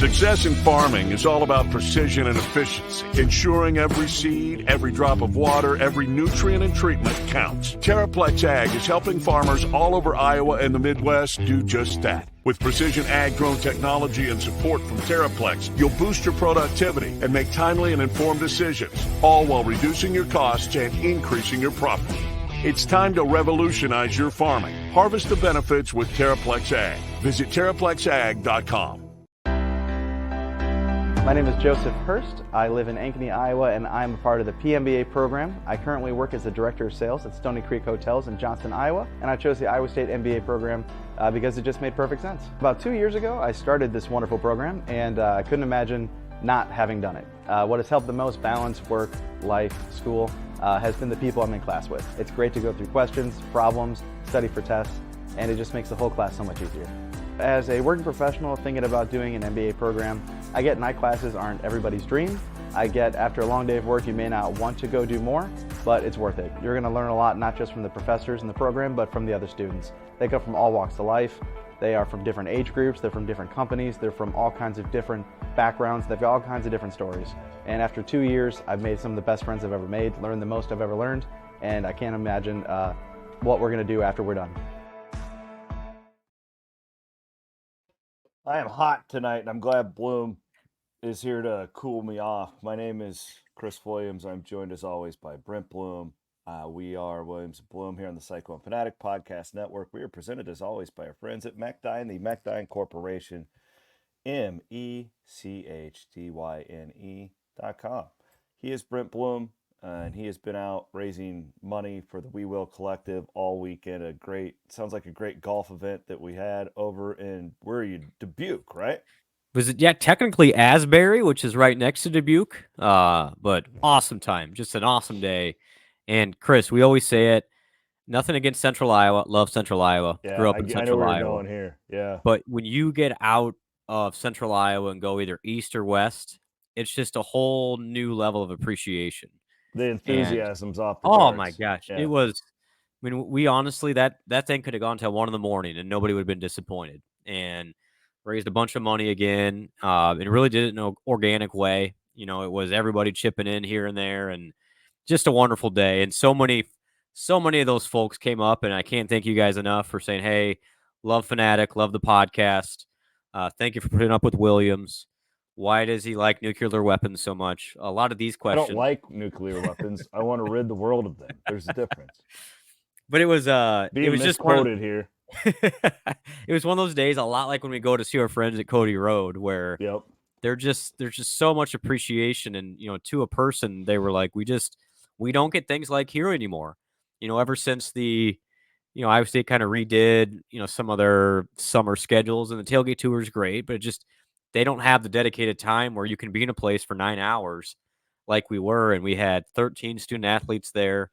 Success in farming is all about precision and efficiency, ensuring every seed, every drop of water, every nutrient and treatment counts. Terraplex Ag is helping farmers all over Iowa and the Midwest do just that. With precision ag-grown technology and support from Terraplex, you'll boost your productivity and make timely and informed decisions, all while reducing your costs and increasing your profit. It's time to revolutionize your farming. Harvest the benefits with Terraplex Ag. Visit TerraplexAg.com. My name is Joseph Hurst. I live in Ankeny, Iowa, and I'm a part of the PMBA program. I currently work as the Director of Sales at Stony Creek Hotels in Johnston, Iowa, and I chose the Iowa State MBA program because it just made perfect sense. About 2 years ago, I started this wonderful program, and I couldn't imagine not having done it. What has helped the most balance work, life, school, has been the people I'm in class with. It's great to go through questions, problems, study for tests, and it just makes the whole class so much easier. As a working professional thinking about doing an MBA program, I get night classes aren't everybody's dream. I get after a long day of work, you may not want to go do more, but it's worth it. You're gonna learn a lot, not just from the professors in the program, but from the other students. They come from all walks of life. They are from different age groups, they're from different companies, they're from all kinds of different backgrounds, they've got all kinds of different stories. And after 2 years, I've made some of the best friends I've ever made, learned the most I've ever learned, and I can't imagine what we're gonna do after we're done. I am hot tonight, and I'm glad Blum is here to cool me off. My name is Chris Williams. I'm joined, as always, by Brent Blum. We are Williams and Blum here on the Cyclone Fanatic Podcast Network. We are presented, as always, by our friends at McDyne, the McDyne Corporation, MECHDYNE.com. He is Brent Blum, and he has been out raising money for the We Will Collective all weekend. Sounds like a great golf event that we had over in, where are you, Dubuque, right? Was it, technically Asbury, which is right next to Dubuque, but awesome time, just an awesome day. And Chris, we always say it, nothing against Central Iowa, love Central Iowa, grew up in Central Iowa. I know where you're going here, yeah. But when you get out of Central Iowa and go either east or west, it's just a whole new level of appreciation. The enthusiasm's off the charts. Oh my gosh. Yeah. It was, I mean, we honestly, that thing could have gone till 1 a.m. and nobody would have been disappointed. And raised a bunch of money again. And really did it in an organic way. You know, it was everybody chipping in here and there, and just a wonderful day. And so many of those folks came up, and I can't thank you guys enough for saying, hey, love Fanatic, love the podcast. Thank you for putting up with Williams. Why does he like nuclear weapons so much? A lot of these questions. I don't like nuclear weapons. I want to rid the world of them. There's a difference. But it was being misquoted here. It was one of those days, a lot like when we go to see our friends at Cody Road, where there's just so much appreciation. And, you know, to a person, they were like, we don't get things like here anymore. You know, ever since Iowa State kind of redid, some of their summer schedules, and the tailgate tour is great, but they don't have the dedicated time where you can be in a place for 9 hours like we were. And we had 13 student athletes there.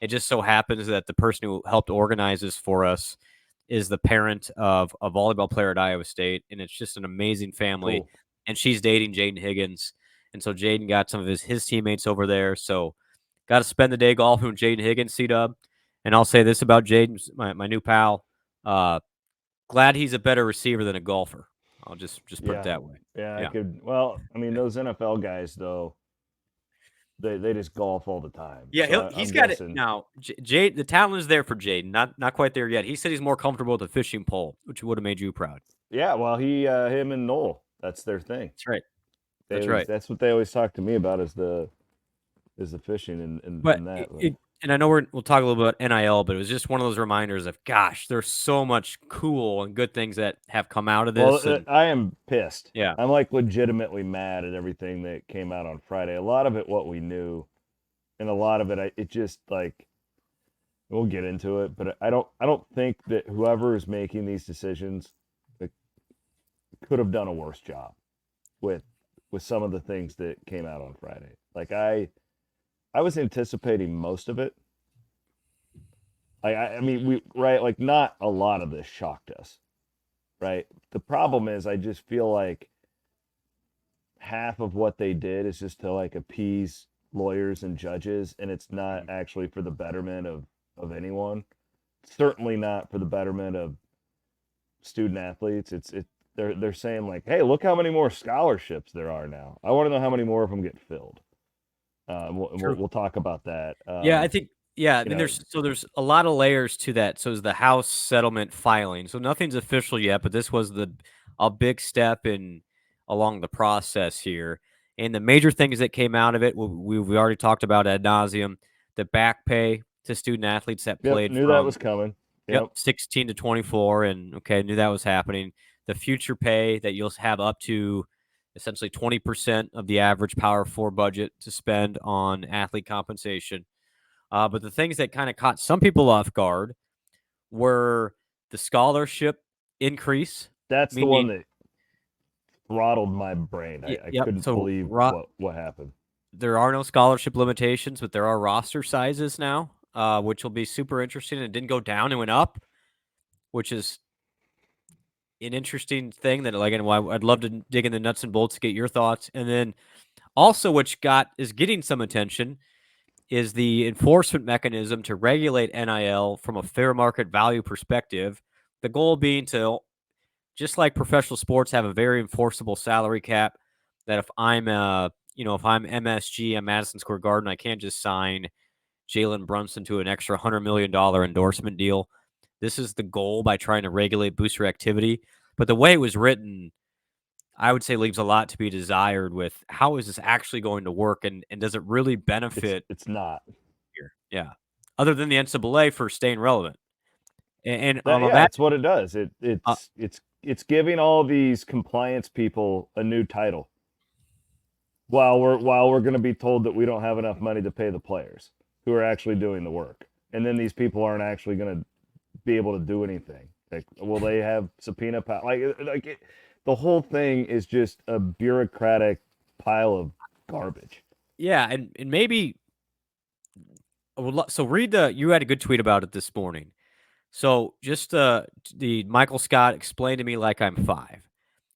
It just so happens that the person who helped organize this for us is the parent of a volleyball player at Iowa State. And it's just an amazing family. Cool. And she's dating Jaden Higgins. And so Jaden got some of his teammates over there. So got to spend the day golfing with Jaden Higgins, C-Dub. And I'll say this about Jaden, my new pal. Glad he's a better receiver than a golfer. I'll just put it that way. Yeah, I could. Well, I mean, those NFL guys, though, they just golf all the time. Yeah, so he's got it now. The talent is there for Jaden. Not quite there yet. He said he's more comfortable with a fishing pole, which would have made you proud. Yeah, well, him and Noel, that's their thing. That's right. Right. That's what they always talk to me about is the fishing and that. And I know we'll talk a little bit about NIL, but it was just one of those reminders of, gosh, there's so much cool and good things that have come out of this. Well, I am pissed. Yeah. I'm like legitimately mad at everything that came out on Friday. A lot of it, what we knew, and a lot of it, it just like, we'll get into it, but I don't think that whoever is making these decisions could have done a worse job with some of the things that came out on Friday. Like I was anticipating most of it. I mean, like not a lot of this shocked us, right? The problem is I just feel like half of what they did is just to like appease lawyers and judges, and it's not actually for the betterment of anyone. Certainly not for the betterment of student athletes. It's they're saying like, hey, look how many more scholarships there are now. I want to know how many more of them get filled. We'll talk about that. Yeah, I think. Yeah, I mean, there's a lot of layers to that. So is the House settlement filing. So nothing's official yet, but this was a big step along the process here. And the major things that came out of it, we already talked about ad nauseum. The back pay to student athletes that played. Knew that was coming. Yep, 16 to 24, and okay, knew that was happening. The future pay that you'll have up to essentially 20% of the average Power 4 budget to spend on athlete compensation. But the things that kind of caught some people off guard were the scholarship increase. That's the one that throttled my brain. I couldn't believe what happened. There are no scholarship limitations, but there are roster sizes now, which will be super interesting. It didn't go down, it went up, which is an interesting thing that, like, I'd love to dig in the nuts and bolts to get your thoughts. And then also, which is getting some attention, is the enforcement mechanism to regulate NIL from a fair market value perspective. The goal being to, just like professional sports, have a very enforceable salary cap. That if I'm MSG at Madison Square Garden, I can't just sign Jalen Brunson to an extra $100 million endorsement deal. This is the goal by trying to regulate booster activity. But the way it was written, I would say leaves a lot to be desired with how is this actually going to work, and does it really benefit? It's not. Here. Yeah. Other than the NCAA for staying relevant. And that's what it does. It's giving all these compliance people a new title. While we're going to be told that we don't have enough money to pay the players who are actually doing the work. And then these people aren't actually going to be able to do anything. Like, will they have subpoena power? The whole thing is just a bureaucratic pile of garbage. Yeah, and maybe you had a good tweet about it this morning. So just the Michael Scott explained to me like I'm 5.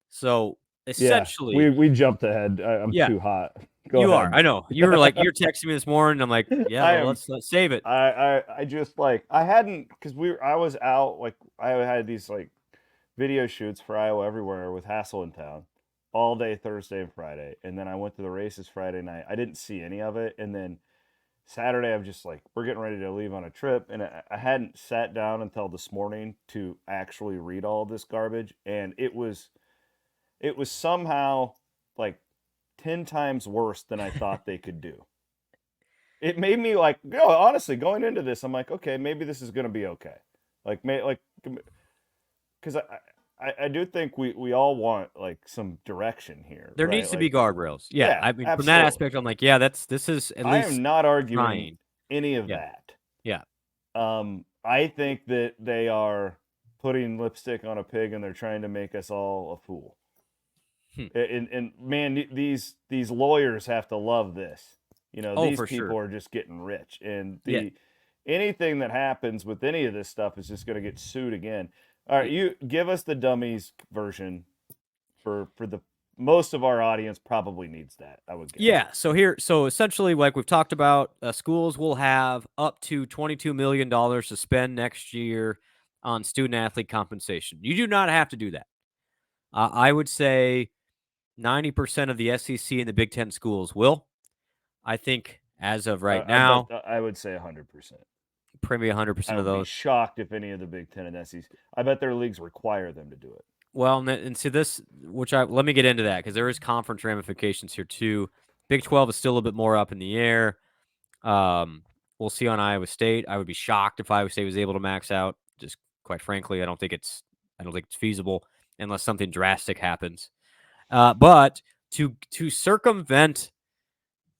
So essentially, we jumped ahead. I'm too hot. Go ahead. I know. You were like, you're texting me this morning. I'm like, yeah, let's save it. I just I hadn't, because I was out, like I had these like video shoots for Iowa Everywhere with Hassel in town all day Thursday and Friday, and then I went to the races Friday night. I didn't see any of it, and then Saturday I'm just like, we're getting ready to leave on a trip, and I hadn't sat down until this morning to actually read all this garbage, and it was somehow like 10 times worse than I thought they could do. It made me like, honestly, going into this, I'm like, okay, maybe this is going to be okay. Because I do think we all want like some direction here. There needs to be guardrails. Yeah, I mean, from that aspect, I'm like, this is at least. I am not arguing any of that. Yeah. I think that they are putting lipstick on a pig and they're trying to make us all a fool. And man, these lawyers have to love this. These people are just getting rich, and anything that happens with any of this stuff is just going to get sued again. All right, you give us the dummies version for the most of our audience probably needs that, I would guess. Yeah, so essentially, like we've talked about, schools will have up to $22 million to spend next year on student-athlete compensation. You do not have to do that. I would say 90% of the SEC and the Big Ten schools will. I think as of right now, I would say 100%. Probably 100% of those. I would be shocked if any of the Big Ten and SEC. I bet their leagues require them to do it. Well, and see this, let me get into that because there is conference ramifications here too. Big 12 is still a little bit more up in the air. We'll see on Iowa State. I would be shocked if Iowa State was able to max out. Just quite frankly, I don't think it's feasible unless something drastic happens. But to circumvent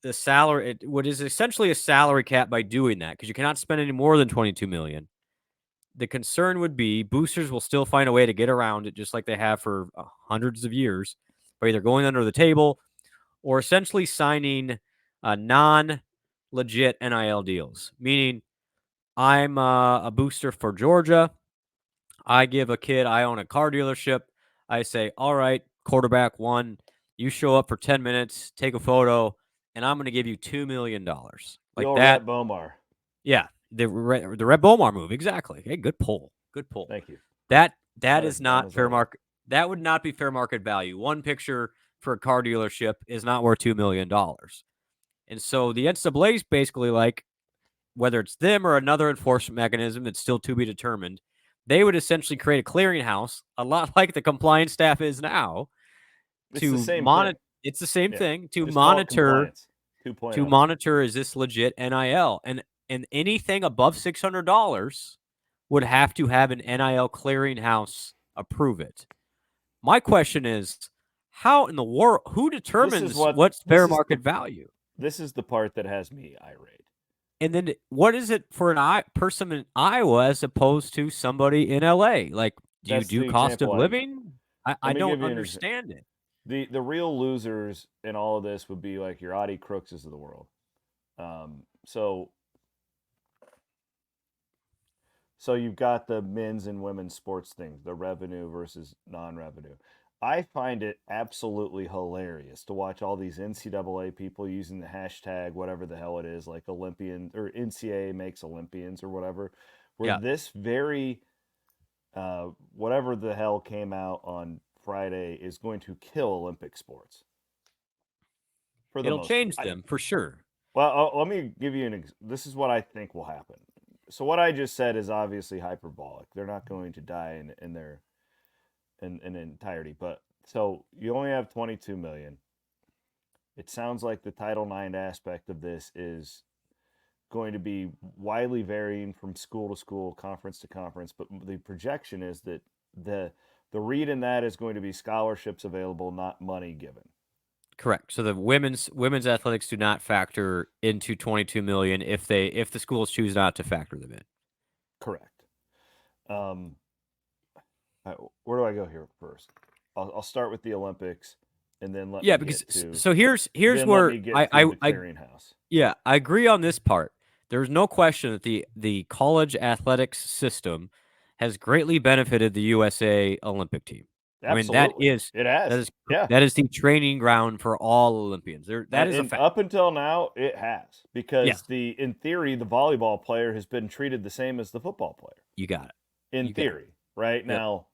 the salary, what is essentially a salary cap by doing that, because you cannot spend any more than $22 million. The concern would be boosters will still find a way to get around it, just like they have for hundreds of years, by either going under the table or essentially signing non-legit NIL deals. Meaning, I'm a booster for Georgia. I give a kid, I own a car dealership. I say, all right, quarterback 1, you show up for 10 minutes, take a photo, and I'm going to give you $2 million. Like that. Rhett Bomar. Yeah, the Rhett Bomar move, exactly. Hey, good pull. Thank you. That is not fair market. That would not be fair market value. One picture for a car dealership is not worth $2 million. And so the NCAA is basically like, whether it's them or another enforcement mechanism that's still to be determined, they would essentially create a clearinghouse, a lot like the compliance staff is now, to monitor. It's the same thing to monitor. To monitor, is this legit NIL? And anything above $600 would have to have an NIL clearinghouse approve it. My question is, how in the world, who determines what's fair market value? This is the part that has me irate. And then what is it for a person in Iowa as opposed to somebody in LA? Like, do you do cost of living? I don't understand it. The real losers in all of this would be like your Audie Crookses of the world. So you've got the men's and women's sports things, the revenue versus non-revenue. I find it absolutely hilarious to watch all these NCAA people using the hashtag, whatever the hell it is, like Olympian or NCAA makes Olympians or whatever, where this very, whatever the hell came out on Friday is going to kill Olympic sports. It'll change them for sure. Well, let me give you this is what I think will happen. So what I just said is obviously hyperbolic. They're not going to die in their in entirety, but so you only have 22 million. It sounds like the Title IX aspect of this is going to be widely varying from school to school, conference to conference, but the projection is that the read in that is going to be scholarships available, not money given. Correct. So the women's athletics do not factor into 22 million if the schools choose not to factor them in. Correct. Where do I go here first? I'll start with the Olympics, and then let me because get to, so here's where I Clearinghouse. Yeah, I agree on this part. There's no question that the college athletics system has greatly benefited the USA Olympic team. Absolutely. I mean, that is the training ground for all Olympians. That is a fact. Up until now, it has, because in theory, the volleyball player has been treated the same as the football player. You got it. In theory, right? Now,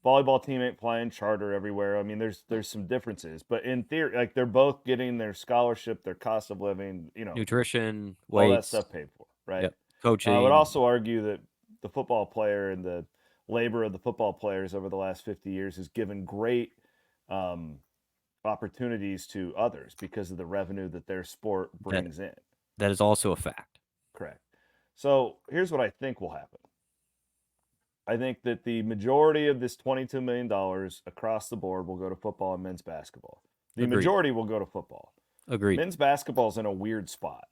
volleyball team ain't flying charter everywhere. I mean, there's some differences, but in theory, like, they're both getting their scholarship, their cost of living, nutrition, all weights, that stuff paid for, right? Yep. Coaching. I would also argue that the football player and the labor of the football players over the last 50 years has given great opportunities to others because of the revenue that their sport brings in. That is also a fact. Correct. So here's what I think will happen. I think that the majority of this $22 million across the board will go to football and men's basketball. The majority will go to football. Agreed. Men's basketball is in a weird spot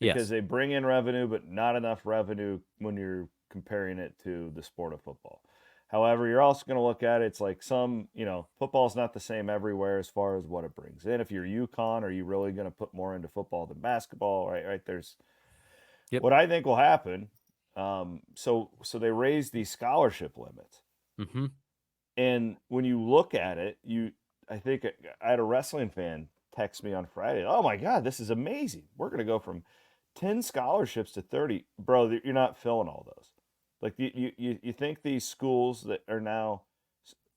because they bring in revenue, but not enough revenue when you're comparing it to the sport of football. However, you're also going to look at it, it's like football is not the same everywhere as far as what it brings in. If you're UConn, are you really going to put more into football than basketball? Right. There's what I think will happen. So they raised these scholarship limits. Mm-hmm. And when you look at it, I think I had a wrestling fan text me on Friday. Oh my God, this is amazing. We're going to go from 10 scholarships to 30. Bro, you're not filling all those. Like, you think these schools that are now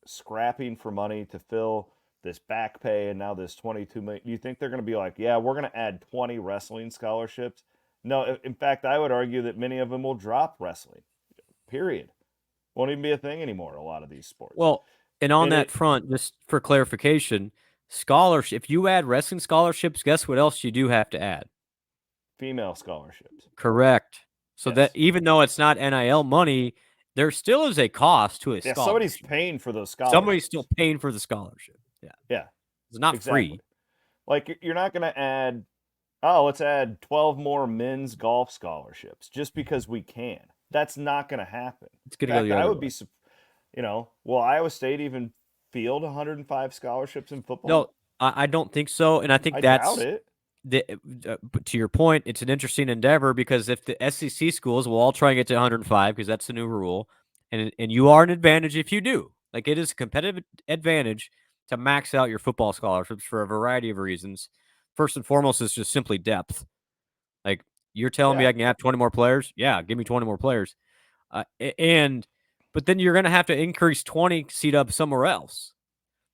scrapping for money to fill this back pay and now this 22 million, you think they're going to be like, yeah, we're going to add 20 wrestling scholarships? No, in fact, I would argue that many of them will drop wrestling, period. Won't even be a thing anymore in a lot of these sports. Well, and on that front, just for clarification, if you add wrestling scholarships, guess what else you do have to add? Female scholarships. Correct. So that even though it's not NIL money, there still is a cost to a scholarship. Somebody's paying for those scholarships. Somebody's still paying for the scholarship. Yeah. It's not free. Like, you're not going to add, let's add 12 more men's golf scholarships just because we can. That's not going to happen. It's going to go the other way. Will Iowa State even field 105 scholarships in football? No, I don't think so. And I think doubt it. To your point, it's an interesting endeavor because if the SEC schools will all try and get to 105 because that's the new rule, and you are an advantage if you do. Like, it is a competitive advantage to max out your football scholarships for a variety of reasons. First and foremost is just simply depth. Like, you're telling me I can have 20 more players? Yeah, give me 20 more players. And but then you're going to have to increase 20 seat up somewhere else.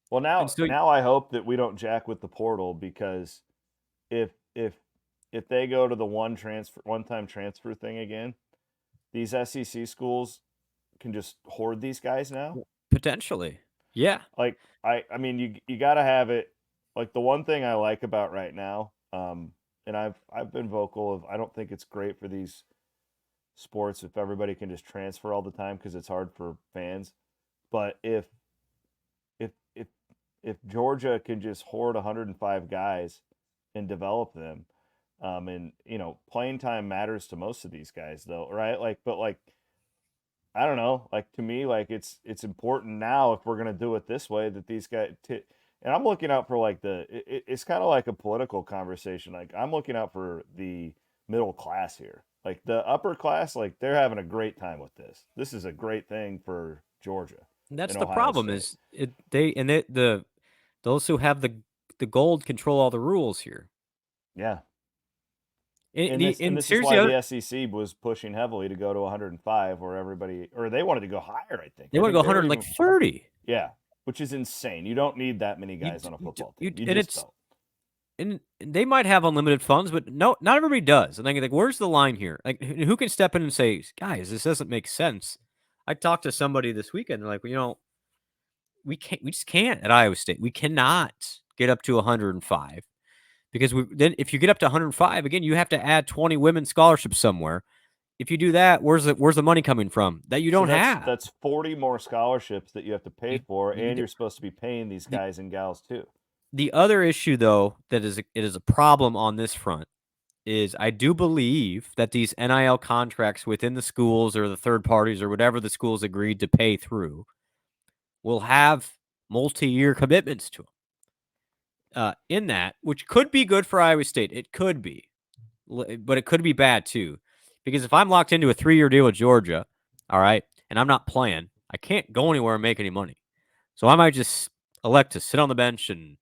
Well, now I hope that we don't jack with the portal, because if they go to the one-time transfer thing again, these SEC schools can just hoard these guys now. Potentially, yeah. Like I mean, you got to have it. Like, the one thing I like about right now, and I've been vocal of, I don't think it's great for these sports if everybody can just transfer all the time, because it's hard for fans. But if Georgia can just hoard 105 guys and develop them, and playing time matters to most of these guys, though, right? Like, but like, I don't know, like, to me, like, it's important now, if we're gonna do it this way, that these guys. And I'm looking out for, like, it's kind of like a political conversation. Like, I'm looking out for the middle class here. Like, the upper class, like, they're having a great time with this. This is a great thing for Georgia. That's the problem. State. Those who have the gold control all the rules here. Yeah. And this is why the SEC was pushing heavily to go to 105, or they wanted to go higher, I think. They want to go 130. Yeah, which is insane. You don't need that many guys on a football team. And they might have unlimited funds, but not everybody does. And like, where's the line here? Like, who can step in and say, guys, this doesn't make sense? I talked to somebody this weekend. They're like, we just can't at Iowa State. We cannot get up to 105, because then if you get up to 105 again, you have to add 20 women's scholarships somewhere. If you do that, where's the money coming from that you don't have? That's 40 more scholarships that you have to pay for, and you're supposed to be paying these guys and gals too. The other issue, though, it is a problem on this front, is I do believe that these NIL contracts within the schools or the third parties or whatever the schools agreed to pay through will have multi-year commitments to them. In that, which could be good for Iowa State. It could be, but it could be bad too. Because if I'm locked into a 3-year deal with Georgia, all right, and I'm not playing, I can't go anywhere and make any money. So I might just elect to sit on the bench and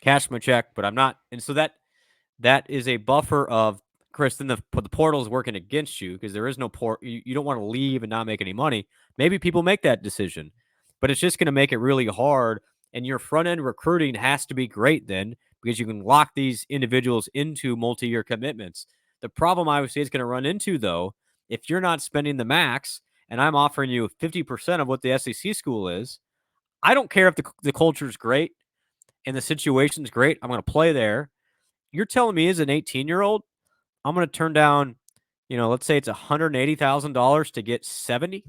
cash my check, but I'm not. And so that is a buffer of, Chris, then the portal is working against you, because there is no port. You don't want to leave and not make any money. Maybe people make that decision, but it's just going to make it really hard. And your front-end recruiting has to be great then, because you can lock these individuals into multi-year commitments. The problem Iowa State is going to run into, though, if you're not spending the max and I'm offering you 50% of what the SEC school is, I don't care if the culture is great and the situation's great. I'm going to play there. You're telling me as an 18-year-old, I'm going to turn down, let's say it's $180,000 to get 70.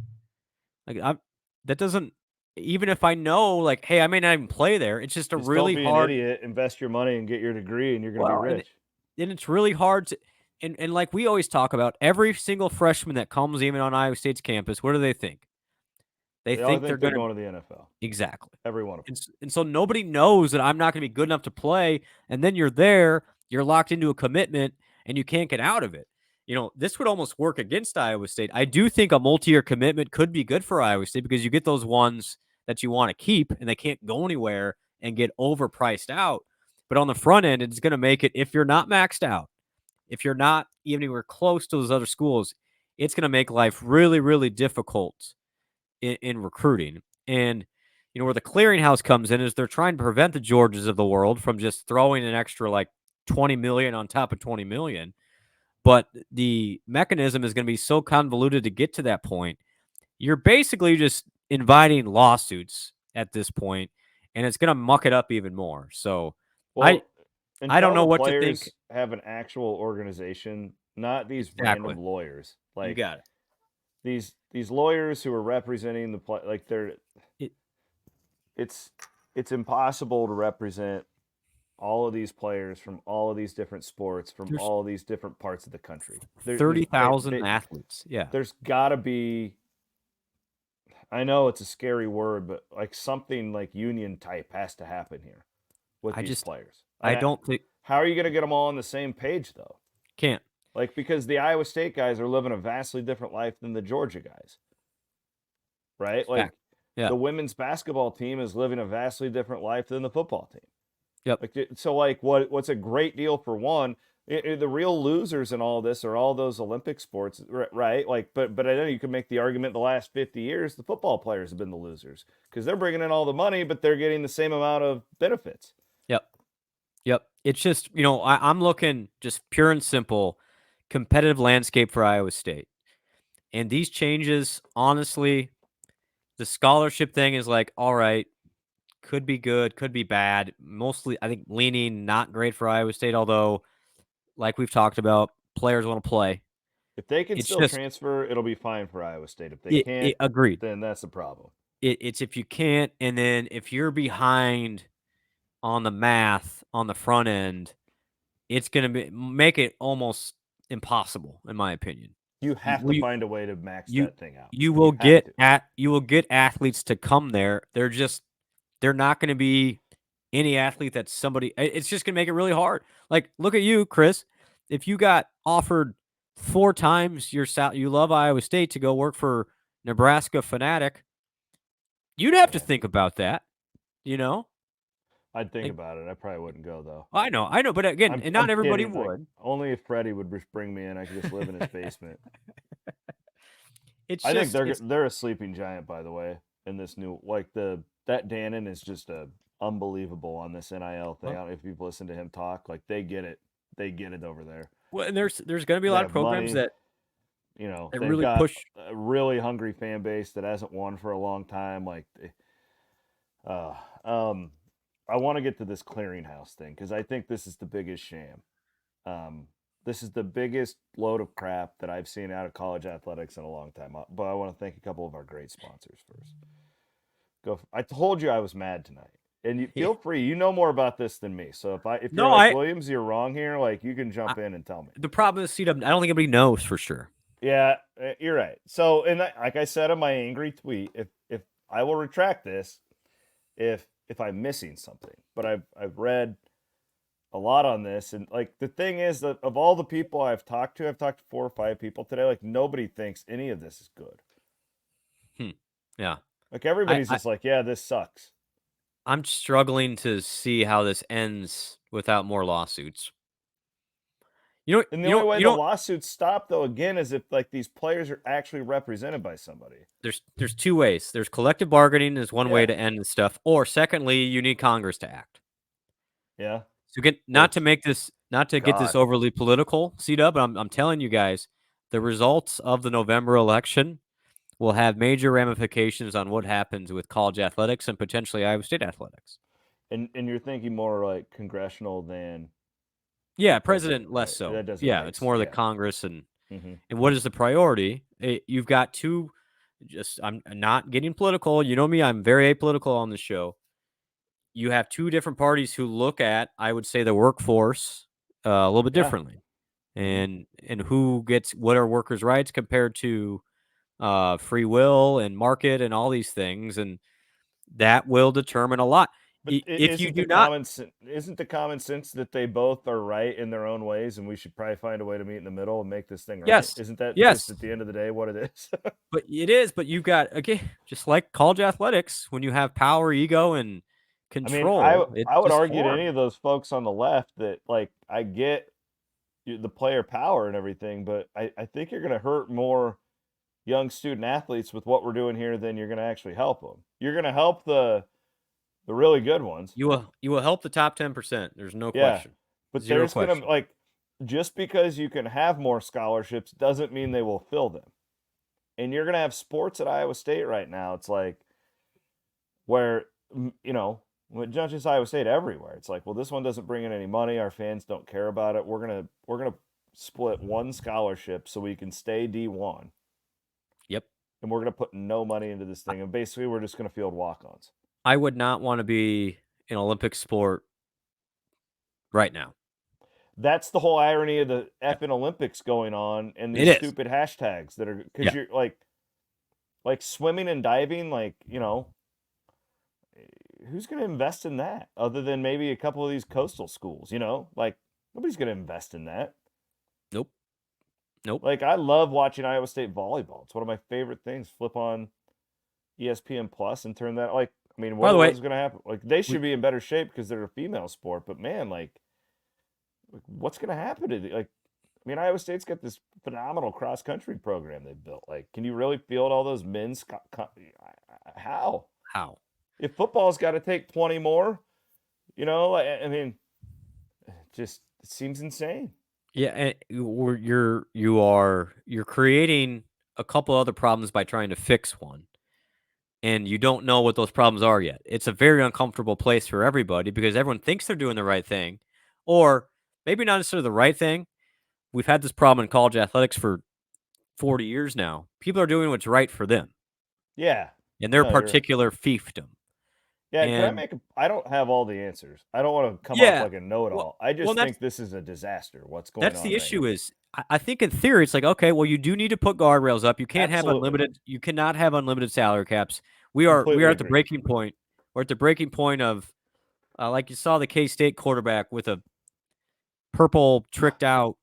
Like, that doesn't, even if I know, like, hey, I may not even play there. It's just really don't be hard. An idiot. Invest your money and get your degree, and you're going to be rich. And it's really hard to, and like we always talk about, every single freshman that comes even on Iowa State's campus, what do they think? They think they're going to the NFL. Exactly. Every one of them. And so nobody knows that I'm not going to be good enough to play. And then you're there, you're locked into a commitment, and you can't get out of it. This would almost work against Iowa State. I do think a multi-year commitment could be good for Iowa State, because you get those ones that you want to keep and they can't go anywhere and get overpriced out. But on the front end, it's going to make it, if you're not maxed out, if you're not even anywhere close to those other schools, it's going to make life really, really difficult in recruiting. And, where the Clearinghouse comes in is they're trying to prevent the Georgias of the world from just throwing an extra like 20 million on top of 20 million. But the mechanism is going to be so convoluted to get to that point. You're basically just inviting lawsuits at this point, and it's going to muck it up even more. So I don't know what to think. Have an actual organization, not these random lawyers. Like, you got it. These lawyers who are representing the play, like it's impossible to represent all of these players from all of these different sports, from all of these different parts of the country. 30,000 athletes. Yeah. There's got to be, I know it's a scary word, but like something like union type has to happen here with these players. I don't think. How are you going to get them all on the same page, though? Can't. Like, because the Iowa State guys are living a vastly different life than the Georgia guys. Right? Like, the women's basketball team is living a vastly different life than the football team. Yep. Like, so, like, what's a great deal for one The real losers in all this are all those Olympic sports, right? Like, but I know you can make the argument the last 50 years, the football players have been the losers because they're bringing in all the money, but they're getting the same amount of benefits. Yep. It's just, I'm looking just pure and simple competitive landscape for Iowa State. And these changes, honestly, the scholarship thing is like, all right, could be good, could be bad. Mostly, I think leaning not great for Iowa State, although, like we've talked about, players want to play. If they can still transfer, it'll be fine for Iowa State. If they can't, agreed. Then that's the problem. It's if you can't, and then if you're behind on the math on the front end, it's going to make it almost impossible, in my opinion. You have to find a way to max that thing out. You will get athletes to come there. They're not going to be any athlete that's somebody. It's just going to make it really hard. Like, look at you, Chris. If you got offered 4 times you love Iowa State to go work for Nebraska Fanatic, you'd have to think about that, I'd think about it. I probably wouldn't go, though. I know. But again, not everybody would. Like, only if Freddie would bring me in, I could just live in his basement. I think they're a sleeping giant, by the way, in this new, like, that Dannon is just unbelievable on this NIL thing. I don't know if you've listened to him talk. Like, they get it. They get it over there. Well, and there's going to be a lot of programs money, that they've really got push a really hungry fan base that hasn't won for a long time. Like, I want to get to this clearinghouse thing because I think this is the biggest sham. This is the biggest load of crap that I've seen out of college athletics in a long time. But I want to thank a couple of our great sponsors first. I told you I was mad tonight, and you feel free. You know more about this than me. So if you're like Williams, you're wrong here. Like, you can jump in and tell me. The problem is, I don't think anybody knows for sure. Yeah, you're right. So, and like I said in my angry tweet, if I will retract this, if I'm missing something, but I've read a lot on this, and like the thing is that of all the people I've talked to 4 or 5 people today. Like, nobody thinks any of this is good. Yeah, like everybody's just like, yeah, this sucks. I'm struggling to see how this ends without more lawsuits. And the only way the lawsuits stop, though, again, is if like these players are actually represented by somebody. There's 2 ways. There's collective bargaining is one way to end this stuff, or secondly, you need Congress to act. Yeah. So not to get this overly political, C-Dub, but I'm telling you guys, the results of the November election will have major ramifications on what happens with college athletics and potentially Iowa State athletics. And you're thinking more like congressional than. Yeah, president less so. It's more the Congress and what is the priority? You've got 2. I'm not getting political. You know me, I'm very apolitical on the show. You have 2 different parties who look at, I would say, the workforce a little bit differently, and who gets what are workers' rights compared to free will and market and all these things, and that will determine a lot. But isn't the common sense that they both are right in their own ways, and we should probably find a way to meet in the middle and make this thing right? Yes. Isn't that just at the end of the day what it is? But it is. But you've got, again, just like college athletics, when you have power, ego, and control. I would argue to any of those folks on the left that, like, I get the player power and everything, but I think you're going to hurt more young student athletes with what we're doing here than you're going to actually help them. You're going to help the really good ones. You will help the top 10%. There's no question. But there's going to, like, just because you can have more scholarships doesn't mean they will fill them. And you're going to have sports at Iowa State right now. It's like where, not just Iowa State, everywhere. It's like, well, this one doesn't bring in any money. Our fans don't care about it. We're gonna split one scholarship so we can stay D1. Yep. And we're gonna put no money into this thing, and basically we're just gonna field walk-ons. I would not want to be an Olympic sport right now. That's the whole irony of the effing Olympics going on, and these stupid hashtags that are because you're like swimming and diving, like, who's going to invest in that other than maybe a couple of these coastal schools, like nobody's going to invest in that. Nope. Like, I love watching Iowa State volleyball. It's one of my favorite things. Flip on ESPN Plus and turn that, like, I mean, what is going to happen? Like, they should be in better shape because they're a female sport, but man, like, what's going to happen to like? I mean, Iowa State's got this phenomenal cross country program they've built. Like, can you really field all those men's? How? If football's got to take 20 more, I mean, just it seems insane. Yeah, and you're creating a couple other problems by trying to fix one, and you don't know what those problems are yet. It's a very uncomfortable place for everybody because everyone thinks they're doing the right thing, or maybe not necessarily the right thing. We've had this problem in college athletics for 40 years now. People are doing what's right for them. Yeah. In their particular fiefdom. Yeah, and, I don't have all the answers. I don't want to come off like a know-it-all. I just think this is a disaster, what's going on. That's the issue is, I think in theory, it's like, okay, well, you do need to put guardrails up. You can't have you cannot have unlimited salary caps. We are at the breaking point. We're at the breaking point of, like you saw the K-State quarterback with a purple tricked out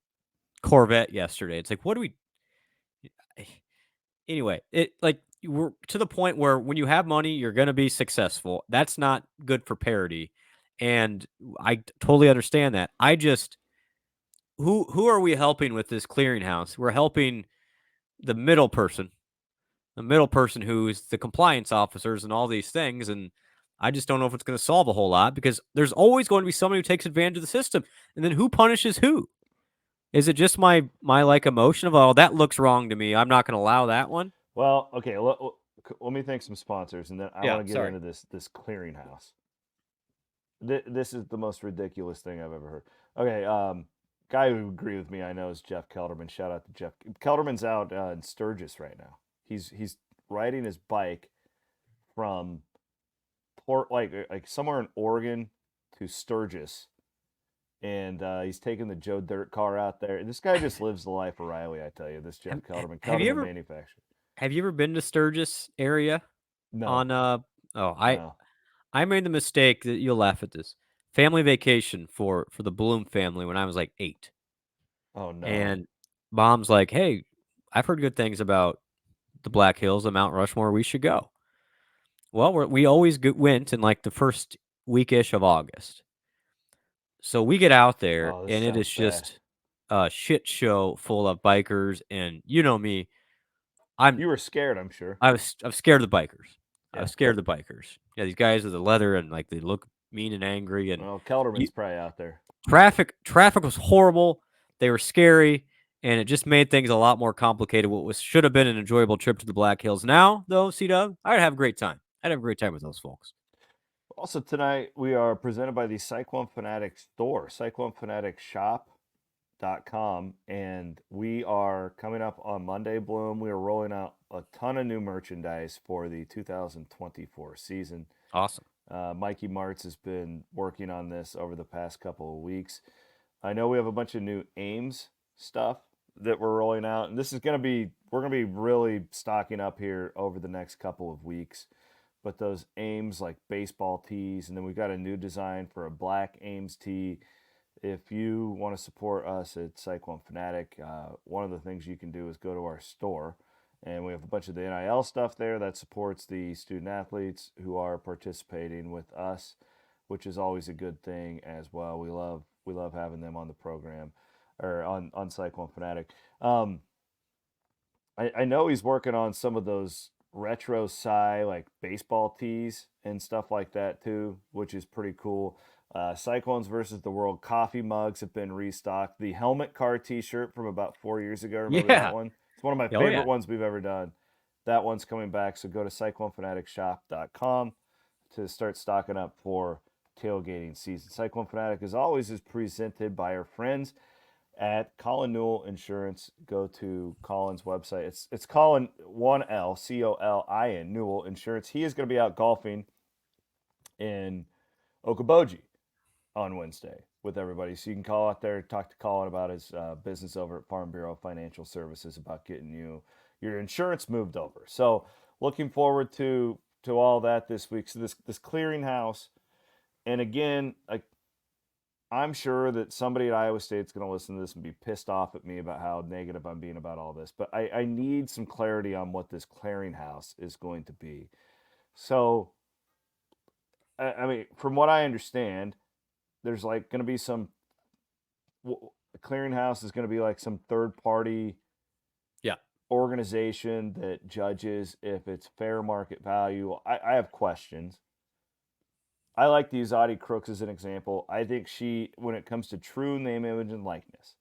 Corvette yesterday. It's like, what do we... Anyway, we're to the point where when you have money, you're going to be successful. That's not good for parity. And I totally understand that. I just, who are we helping with this clearinghouse? We're helping the middle person who's the compliance officers and all these things. And I just don't know if it's going to solve a whole lot because there's always going to be somebody who takes advantage of the system. And then who punishes who? Is it just my like emotion of, oh, that looks wrong to me, I'm not going to allow that one? Well, okay, let me thank some sponsors, and then I want to get into this clearinghouse. This is the most ridiculous thing I've ever heard. Okay, guy who agree with me, I know, is Jeff Kelderman. Shout out to Jeff. Kelderman's out in Sturgis right now. He's riding his bike from like somewhere in Oregon to Sturgis. And he's taking the Joe Dirt car out there. This guy just lives the life of Riley, I tell you. This Jeff Kelderman, manufacturer. Have you ever been to Sturgis area? No. I made the mistake that you'll laugh at this. Family vacation for the Blum family when I was like 8. Oh no! And mom's like, "Hey, I've heard good things about the Black Hills and Mount Rushmore. We should go." Well, we always went in like the first weekish of August. So we get out there, and it is just a shit show full of bikers. And you know me, you were scared, I'm sure. I was scared of the bikers. I was scared of the bikers. Yeah, these guys with the leather and like they look mean and angry. And Kelderman's probably out there. Traffic was horrible. They were scary, and it just made things a lot more complicated. What should have been an enjoyable trip to the Black Hills. Now, though, C-Dub, I'd have a great time. I'd have a great time with those folks. Also tonight, we are presented by the Cyclone Fanatic store, cyclonefanaticshop.com, and we are coming up on Monday, Bloom. We are rolling out a ton of new merchandise for the 2024 season. Awesome. Mikey Martz has been working on this over the past couple of weeks. I know we have a bunch of new Ames stuff that we're rolling out, and we're going to be really stocking up here over the next couple of weeks. But those Ames, like baseball tees, and then we've got a new design for a black Ames tee. If you want to support us at Cyclone Fanatic, one of the things you can do is go to our store, and we have a bunch of the NIL stuff there that supports the student athletes who are participating with us, which is always a good thing as well. We love having them on the program or on Cyclone Fanatic. I know he's working on some of those retro like baseball tees and stuff like that too, which is pretty cool. Cyclones versus the World coffee mugs have been restocked. The helmet car t-shirt from about 4 years ago, remember that one? It's one of my favorite ones we've ever done. That one's coming back, so go to cyclonefanaticshop.com to start stocking up for tailgating season. Cyclone Fanatic, as always, is presented by our friends at Colin Newell Insurance. Go to Colin's website. It's Colin, 1L, Colin, Newell Insurance. He is going to be out golfing in Okoboji on Wednesday with everybody. So you can call out there, talk to Colin about his business over at Farm Bureau Financial Services about getting your insurance moved over. So looking forward to all that this week. So this clearinghouse, and again, I'm sure that somebody at Iowa State is going to listen to this and be pissed off at me about how negative I'm being about all this. But I need some clarity on what this clearinghouse is going to be. So, I mean, from what I understand, there's going to be some Clearinghouse is going to be like some third party organization that judges if it's fair market value. I have questions. I like to use Audie Crooks as an example. I think when it comes to true name, image, and likeness,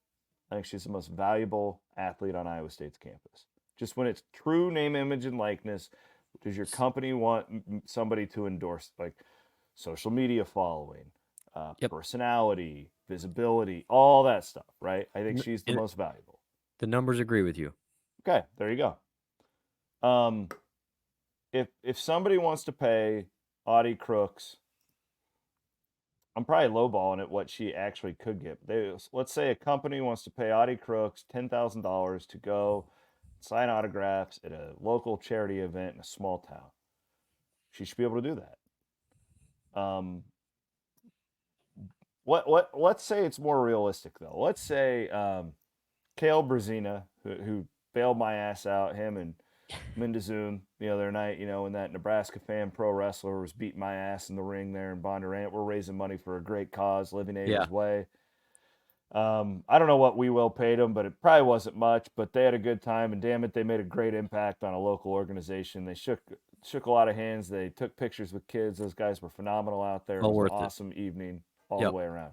I think she's the most valuable athlete on Iowa State's campus. Just when it's true name, image, and likeness, does your company want somebody to endorse, like social media following, personality, visibility, all that stuff, right? I think she's the most valuable. The numbers agree with you. Okay, there you go. If somebody wants to pay Audie Crooks, I'm probably lowballing at what she actually could get. Let's say a company wants to pay Audie Crooks $10,000 to go sign autographs at a local charity event in a small town. She should be able to do that. Let's say it's more realistic though. Let's say Kale Brazina, who bailed my ass out, him and Mendezoon the other night, when that Nebraska fan pro wrestler was beating my ass in the ring there in Bondurant. We're raising money for a great cause, Living A's Way. I don't know what We Will paid them, but it probably wasn't much, but they had a good time, and damn it, they made a great impact on a local organization. They shook a lot of hands. They took pictures with kids. Those guys were phenomenal out there. It was an awesome evening all the way around.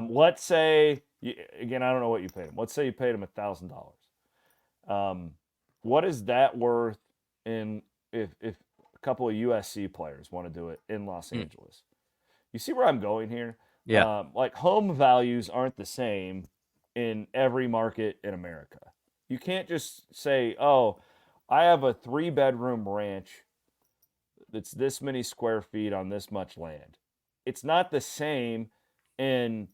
Let's say, again, I don't know what you paid them. Let's say you paid them $1,000. What is that worth if a couple of USC players want to do it in Los Angeles? You see where I'm going here? Yeah. Like home values aren't the same in every market in America. You can't just say, oh, I have a 3-bedroom ranch that's this many square feet on this much land. It's not the same in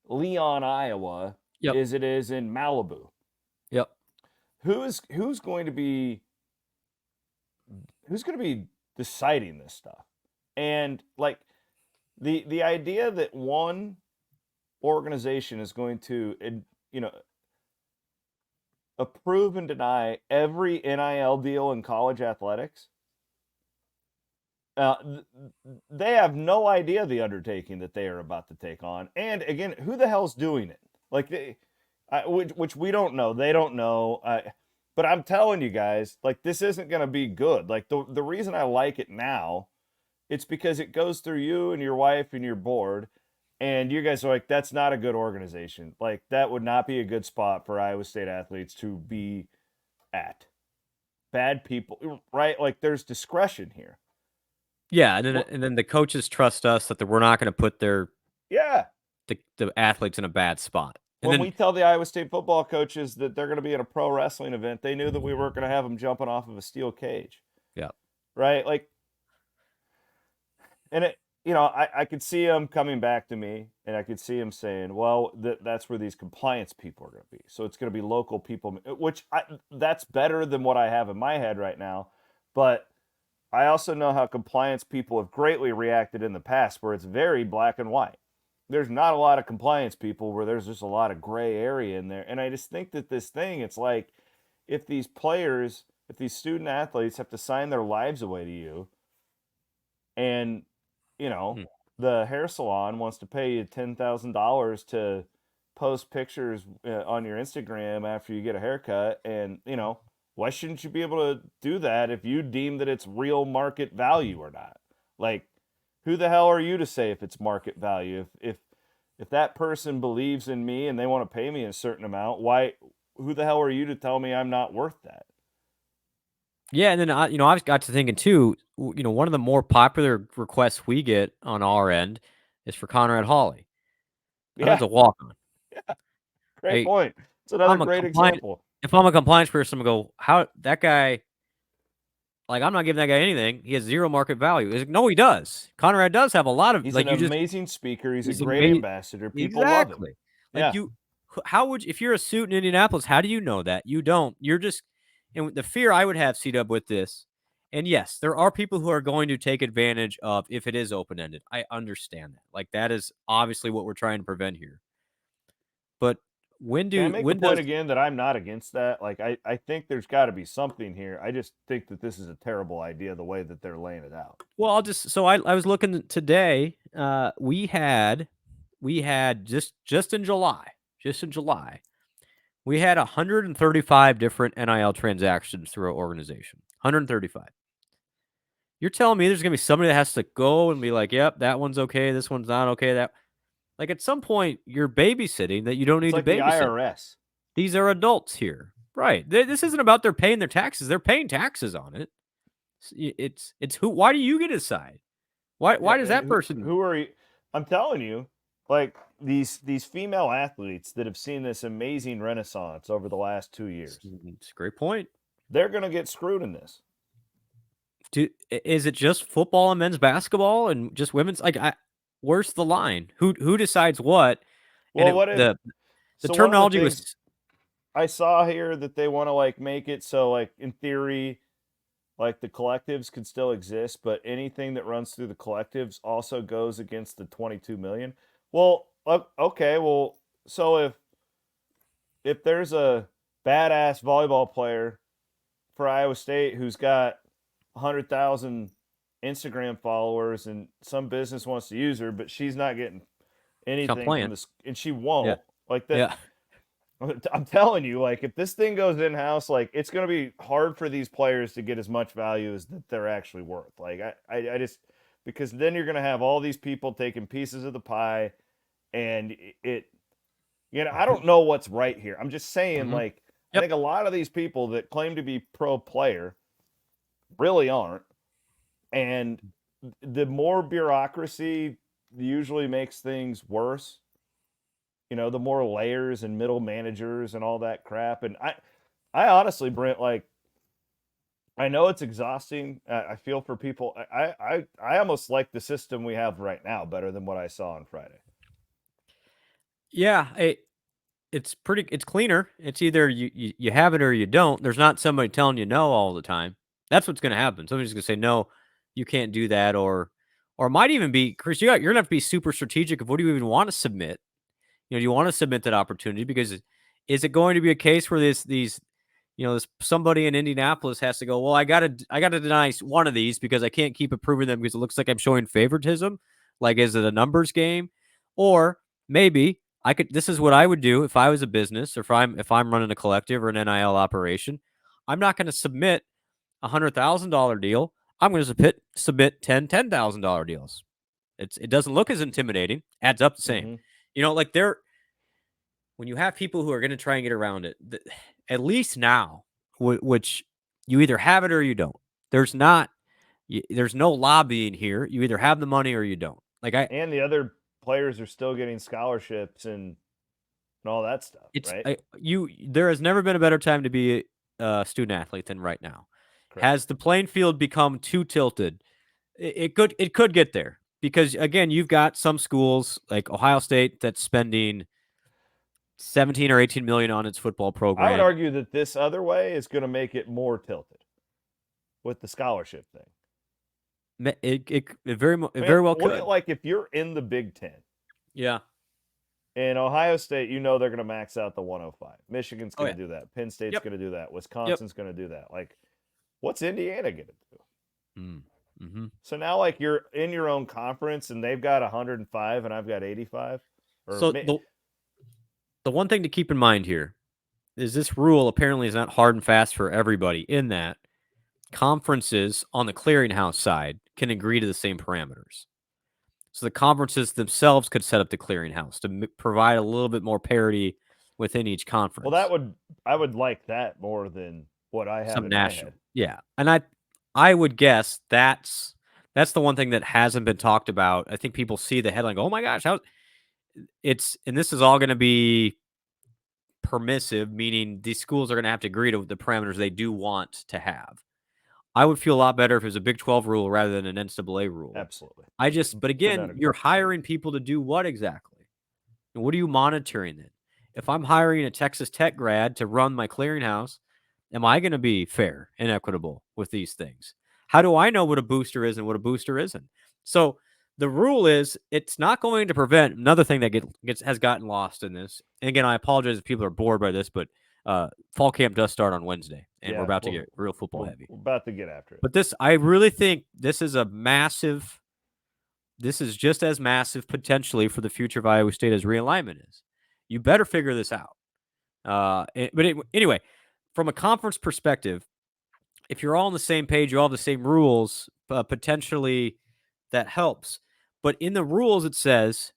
Leon, Iowa as it is in Malibu. Yep. Who's going to be deciding this stuff? And like the idea that one organization is going to approve and deny every NIL deal in college athletics, they have no idea the undertaking that they are about to take on. And again, who the hell's doing it? Like which we don't know. They don't know. But I'm telling you guys, like, this isn't going to be good. Like, the reason I like it now, it's because it goes through you and your wife and your board, and you guys are like, that's not a good organization. Like, that would not be a good spot for Iowa State athletes to be at. Bad people, right? Like, there's discretion here. Yeah, and then the coaches trust us that we're not going to put the athletes in a bad spot. When we tell the Iowa State football coaches that they're going to be at a pro wrestling event, they knew that we weren't going to have them jumping off of a steel cage. Yeah. Right? Like, and I could see them coming back to me, and I could see them saying, well, that's where these compliance people are going to be. So it's going to be local people, which that's better than what I have in my head right now. But I also know how compliance people have greatly reacted in the past, where it's very black and white. There's not a lot of compliance people where there's just a lot of gray area in there. And I just think that this thing, it's like, if these student athletes have to sign their lives away to you, and, the hair salon wants to pay you $10,000 to post pictures on your Instagram after you get a haircut, and, why shouldn't you be able to do that if you deem that it's real market value or not? Like, who the hell are you to say if it's market value? If that person believes in me and they want to pay me a certain amount, who the hell are you to tell me I'm not worth that? Yeah, and then I've got to thinking too. One of the more popular requests we get on our end is for Conrad Hawley. That's a walk-on. Yeah, great point. It's another great example. If I'm a compliance person, I'm going to go, how that guy? Like, I'm not giving that guy anything. He has zero market value. No, he does. Conrad does have a lot of. He's an amazing speaker. He's a great ambassador. People love him. Like how would if you're a suit in Indianapolis? How do you know that? You don't. You're just. And the fear I would have, C-Dub, with this, and yes, there are people who are going to take advantage of if it is open-ended. I understand that. Like, that is obviously what we're trying to prevent here. But Can I make the point again that I'm not against that? Like, I think there's got to be something here. I just think that this is a terrible idea, the way that they're laying it out. Well, I was looking today. We had we had just in July, we had 135 different NIL transactions through our organization. 135. You're telling me there's going to be somebody that has to go and be like, yep, that one's okay, this one's not okay. That, like, at some point, you're babysitting that you don't need like to babysit. The IRS. These are adults here. Right. This isn't about they're paying their taxes. They're paying taxes on it. It's who. Why do you get to decide? Why does that person? Who are you? I'm telling you, like these female athletes that have seen this amazing renaissance over the last 2 years. It's a great point. They're going to get screwed in this. Is it just football and men's basketball and just women's? Like, where's the line? Who decides what? Well, the terminology was. I saw here that they want to like make it so like in theory, like the collectives could still exist, but anything that runs through the collectives also goes against the 22 million. Well, okay, well, so if there's a badass volleyball player for Iowa State who's got 100,000 Instagram followers and some business wants to use her, but she's not getting anything from this, and she won't like that. Yeah. I'm telling you, like, if this thing goes in-house, like, it's going to be hard for these players to get as much value as that they're actually worth. Like, I just, because then you're going to have all these people taking pieces of the pie, and I don't know what's right here. I'm just saying, like, I think a lot of these people that claim to be pro player really aren't, and the more bureaucracy usually makes things worse. The more layers and middle managers and all that crap. And I honestly, Brent, like, I know it's exhausting. I feel for people. I almost like the system we have right now better than what I saw on Friday. Yeah, it's cleaner. It's either you have it or you don't. There's not somebody telling you no all the time. That's what's going to happen. Somebody's going to say, no, you can't do that. Or it might even be, Chris, you're going to have to be super strategic of what do you even want to submit? Do you want to submit that opportunity? Because is it going to be a case where this somebody in Indianapolis has to go, well, I gotta deny one of these because I can't keep approving them because it looks like I'm showing favoritism. Like, is it a numbers game? Or maybe this is what I would do if I was a business or if I'm running a collective or an NIL operation. I'm not going to submit $100,000 deal. I'm going to submit $10,000 deals. It doesn't look as intimidating. Adds up the same. Mm-hmm. When you have people who are going to try and get around it, at least now, which you either have it or you don't. There's no lobbying here. You either have the money or you don't. And the other players are still getting scholarships and all that stuff, right? There has never been a better time to be a student athlete than right now. Correct. Has the playing field become too tilted? It could get there because, again, you've got some schools like Ohio State that's spending 17 or 18 million on its football program. I would argue that this other way is going to make it more tilted with the scholarship thing. It very well could. Like if you're in the Big Ten, yeah, and Ohio State, they're going to max out the 105. Michigan's going to do that. Penn State's going to do that. Wisconsin's going to do that. Like, what's Indiana going to do? Mm-hmm. So now, like, you're in your own conference, and they've got 105, and I've got 85. The one thing to keep in mind here is this rule apparently is not hard and fast for everybody in that conferences on the clearinghouse side can agree to the same parameters. So the conferences themselves could set up the clearinghouse to provide a little bit more parity within each conference. Well, I would like that more than what I have in national. My head. Yeah. And I would guess that's the one thing that hasn't been talked about. I think people see the headline, go, oh my gosh, and this is all going to be permissive, meaning these schools are going to have to agree to the parameters they do want to have. I would feel a lot better if it was a Big 12 rule rather than an NCAA rule. Absolutely. But again, you're hiring people to do what exactly? And what are you monitoring then? If I'm hiring a Texas Tech grad to run my clearinghouse, am I going to be fair and equitable with these things? How do I know what a booster is and what a booster isn't? So the rule is it's not going to prevent another thing that has gotten lost in this. And again, I apologize if people are bored by this, but fall camp does start on Wednesday, and we're about to get real football heavy. We're about to get after it. But I really think this is a massive this is just as massive potentially for the future of Iowa State as realignment is. You better figure this out. Anyway, from a conference perspective, if you're all on the same page, you all have the same rules, potentially that helps. But in the rules, it says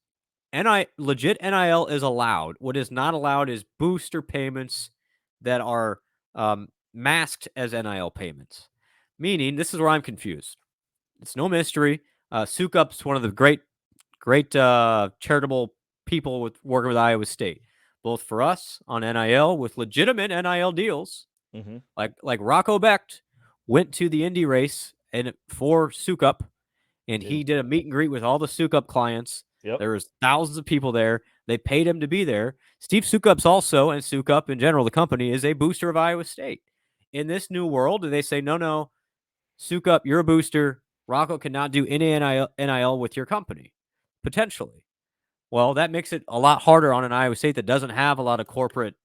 legit NIL is allowed. What is not allowed is booster payments that are masked as NIL payments. Meaning, this is where I'm confused. It's no mystery. Sukup's one of the great charitable people working with Iowa State, both for us on NIL with legitimate NIL deals. Mm-hmm. Like Rocco Becht went to the Indy race and for Sukup, and he did a meet and greet with all the Sukup clients. Yep. There was thousands of people there. They paid him to be there. Steve Sukup's also, and Sukup in general, the company, is a booster of Iowa State. In this new world, they say, no, Sukup, you're a booster. Rocco cannot do any NIL with your company, potentially. Well, that makes it a lot harder on an Iowa State that doesn't have a lot of corporate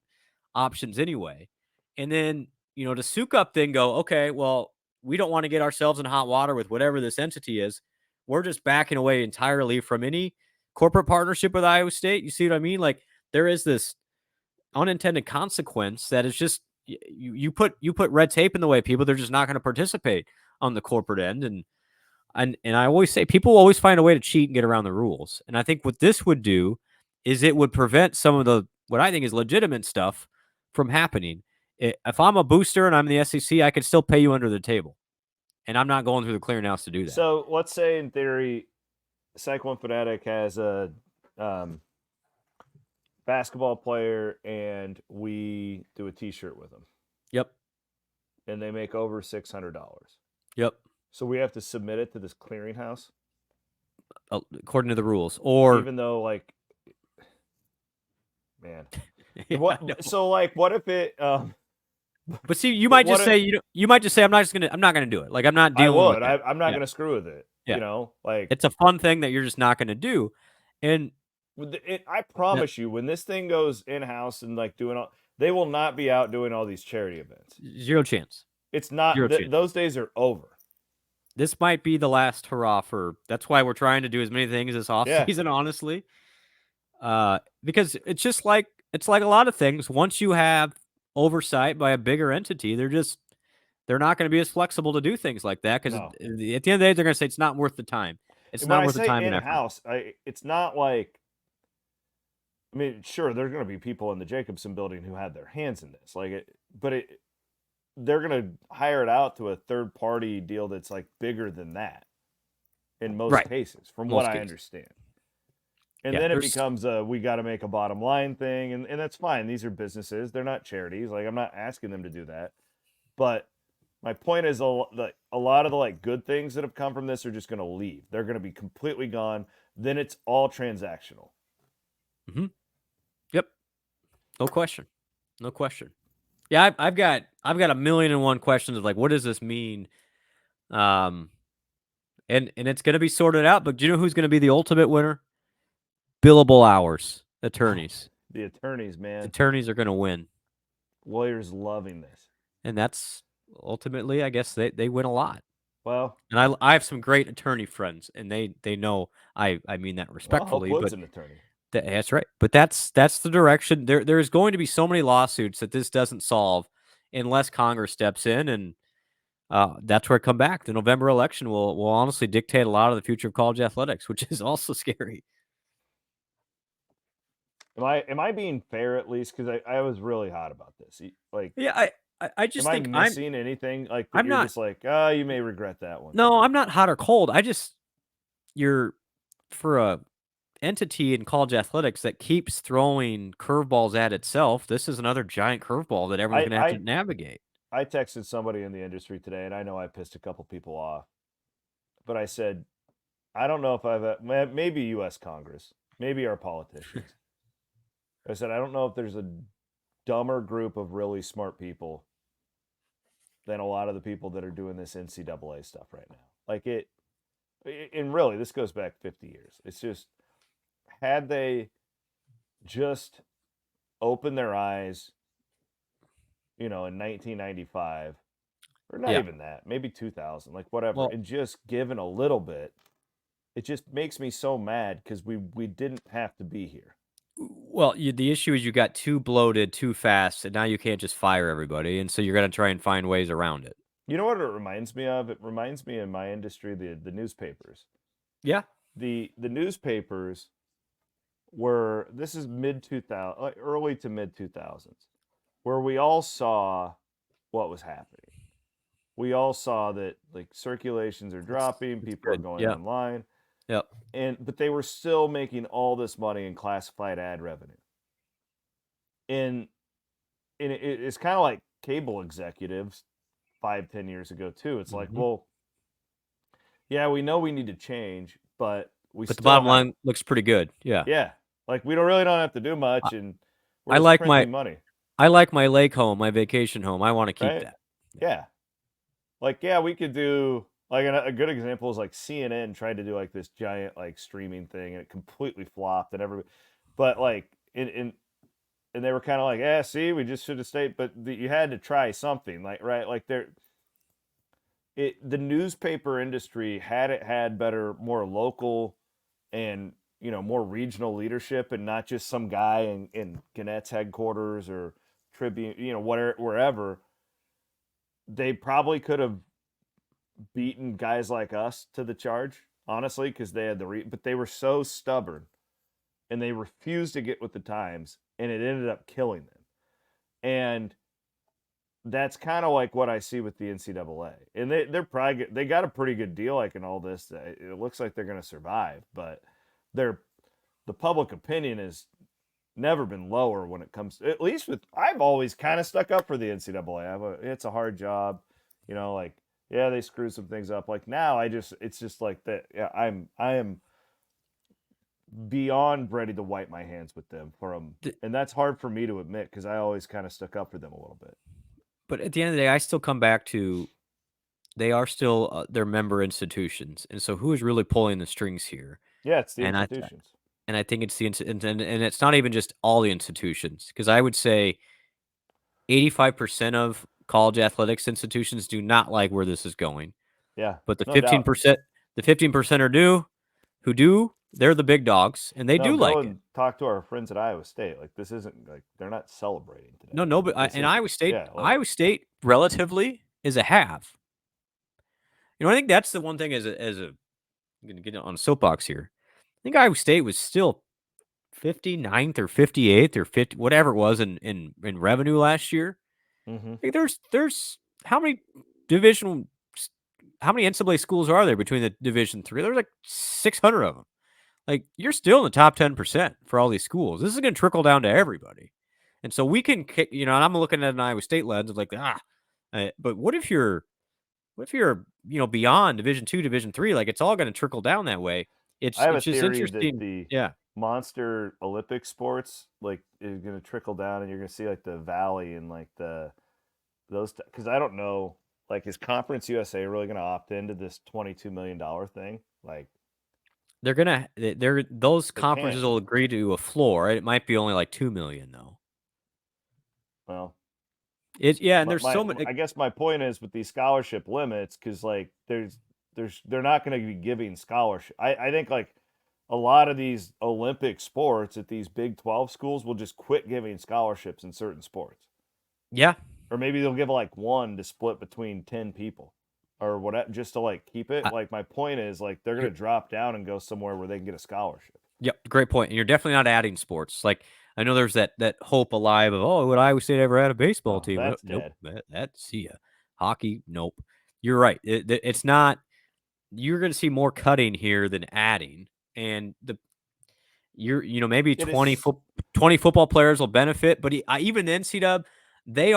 options anyway. And then, to Sukup then go, okay, well, we don't want to get ourselves in hot water with whatever this entity is. We're just backing away entirely from any corporate partnership with Iowa State. You see what I mean? Like, there is this unintended consequence that is just you put red tape in the way, people. They're just not going to participate on the corporate end. And I always say people always find a way to cheat and get around the rules. And I think what this would do is it would prevent some of the what I think is legitimate stuff from happening. If I'm a booster and I'm in the SEC, I could still pay you under the table. And I'm not going through the clearinghouse to do that. So let's say in theory, Cyclone Fanatic has a basketball player and we do a t-shirt with them. Yep. And they make over $600. Yep. So we have to submit it to this clearinghouse? According to the rules. Or even though, like, man. Yeah, so, like, what if it... but see, you might just say you might just say I'm not going to do it. Like, I'm not dealing with it. I'm not going to screw with it. Yeah. Like, it's a fun thing that you're just not going to do. And I promise you, when this thing goes in-house and like doing all, they will not be out doing all these charity events. Zero chance. It's not. Those days are over. This might be the last hurrah for. That's why we're trying to do as many things this offseason, honestly. Because it's just like a lot of things. Once you have oversight by a bigger entity, they're not going to be as flexible to do things like that. Because at the end of the day, they're going to say it's not worth the time. It's not worth the time and effort. In-house, it's not like. I mean, sure, there's going to be people in the Jacobson building who had their hands in this, they're going to hire it out to a third-party deal that's like bigger than that in most cases, from what I understand. And then it becomes we got to make a bottom line thing, and that's fine. These are businesses; they're not charities. Like, I'm not asking them to do that, but my point is a lot of the like good things that have come from this are just going to leave. They're going to be completely gone. Then it's all transactional. Mm-hmm. Yep. No question. Yeah, I've got 1,000,001 questions of like, what does this mean? And it's going to be sorted out. But do you know who's going to be the ultimate winner? Billable hours, attorneys. The attorneys, man. Attorneys are going to win. Lawyers loving this, and that's ultimately, I guess, they win a lot. Well, and I have some great attorney friends, and they know I mean that respectfully. But an attorney. That's right. But that's the direction. There's going to be so many lawsuits that this doesn't solve unless Congress steps in, and that's where I come back. The November election will honestly dictate a lot of the future of college athletics, which is also scary. Am I being fair at least? Because I was really hot about this. Like, yeah, I just think I'm missing anything. Like, I'm you're not just like, you may regret that one. No, I'm not hot or cold. You're for a entity in college athletics that keeps throwing curveballs at itself. This is another giant curveball that everyone's going to have to navigate. I texted somebody in the industry today, and I know I pissed a couple people off, but I said, I don't know if maybe U.S. Congress, maybe our politicians. I said, I don't know if there's a dumber group of really smart people than a lot of the people that are doing this NCAA stuff right now. Like and really, this goes back 50 years. It's just, had they just opened their eyes, in 1995, or not even that, maybe 2000, like whatever, and just given a little bit, it just makes me so mad because we didn't have to be here. Well, the issue is you got too bloated too fast, and now you can't just fire everybody, and so you're going to try and find ways around it. You know what it reminds me of? It reminds me in my industry, the newspapers. Yeah. The newspapers were, this is mid-2000, like early to mid-2000s, where we all saw what was happening. We all saw that like circulations are dropping, people are going online. Yep. But they were still making all this money in classified ad revenue. And it's kind of like cable executives 5-10 years ago too. It's like, well, yeah, we know we need to change, but the bottom line looks pretty good. Yeah. Yeah. Like we don't have to do much, and we're I like printing money. I like my lake home, my vacation home. I want to keep that. Yeah. Like, yeah, we could do like a good example is like CNN tried to do like this giant like streaming thing, and it completely flopped, and everybody, but like and they were kind of like, yeah, see, we just should have stayed, but you had to try something, like, right? Like the newspaper industry had better, more local and, you know, more regional leadership, and not just some guy in Gannett's headquarters or Tribune, you know, wherever. They probably could have beaten guys like us to the charge, honestly, because they had but they were so stubborn and they refused to get with the times, and it ended up killing them. And that's kind of like what I see with the NCAA. And they're probably, they got a pretty good deal, like in all this. It looks like they're going to survive, but the public opinion has never been lower when it comes, at least with, I've always kind of stuck up for the NCAA. It's a hard job, you know, like, yeah, they screw some things up. Like now it's just like that. Yeah, I am beyond ready to wipe my hands with them and that's hard for me to admit because I always kind of stuck up for them a little bit. But at the end of the day, I still come back to they are still their member institutions, and so who is really pulling the strings here? Yeah, it's the institutions. And I think it's and it's not even just all the institutions, because I would say 85% of college athletics institutions do not like where this is going. Yeah, but the 15% are who do. They're the big dogs, and they do like it. Talk to our friends at Iowa State. Like this isn't like they're not celebrating today. No, but Iowa State, Iowa State relatively is a have. You know, I think that's the one thing I'm going to get on a soapbox here. I think Iowa State was still 59th or 58th or 50, whatever it was in revenue last year. Like there's how many NCAA schools are there between the Division III? There's like 600 of them. Like you're still in the top 10% for all these schools. This is going to trickle down to everybody. And so we can, you know, and I'm looking at an Iowa State lens of like, but what if you're, you know, beyond Division II, Division III? Like it's all going to trickle down that way. It's just interesting. That the monster Olympic sports like is going to trickle down, and you're going to see like the Valley and like those, because I don't know, like is Conference USA really going to opt into this $22 million thing? Like those conferences will agree to a floor. It might be only like $2 million though. Well, and there's so many. I guess my point is with these scholarship limits, because like they're not going to be giving scholarship. I think like a lot of these Olympic sports at these Big 12 schools will just quit giving scholarships in certain sports. Yeah, or maybe they'll give like one to split between 10 people, or whatever, just to like keep it. Like my point is like they're going to drop down and go somewhere where they can get a scholarship. Yep, great point. And you're definitely not adding sports. Like I know there's that hope alive of, would Iowa State ever add a baseball team? That's nope. Dead. That's see ya. Hockey, nope. You're right. It's not. You're going to see more cutting here than adding, and maybe 20 football players will benefit, but even the NCAA, they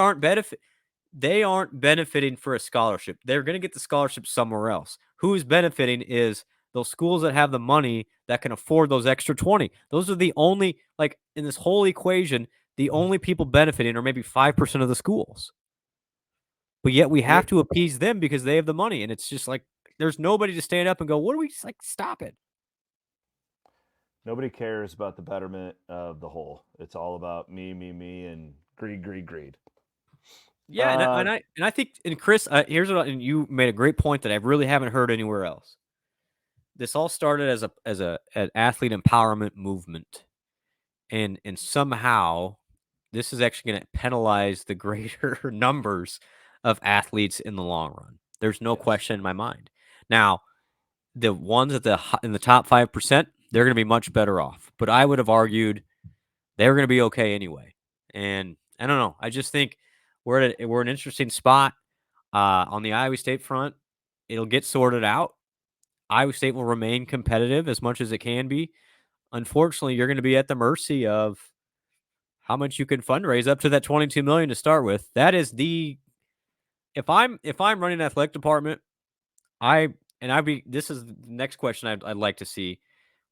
aren't benefiting for a scholarship. They're going to get the scholarship somewhere else. Who's benefiting is those schools that have the money that can afford those extra 20. Those are the only, like in this whole equation, the only people benefiting are maybe 5% of the schools. But yet we have to appease them because they have the money. And it's just like, there's nobody to stand up and go, what do we just like, stop it. Nobody cares about the betterment of the whole. It's all about me, and greed. Yeah, and I think, and Chris, here's what, and you made a great point that I really haven't heard anywhere else. this all started as an athlete empowerment movement, and somehow this is actually going to penalize the greater numbers of athletes in the long run. There's no question in my mind. Now, the ones in the top 5%, they're going to be much better off. But I would have argued they're going to be okay anyway. And I don't know. I just think we're an interesting spot on the Iowa State front. It'll get sorted out. Iowa State will remain competitive as much as it can be. Unfortunately, you're going to be at the mercy of how much you can fundraise up to that $22 million to start with. That is if I'm running an athletic department, this is the next question I'd like to see.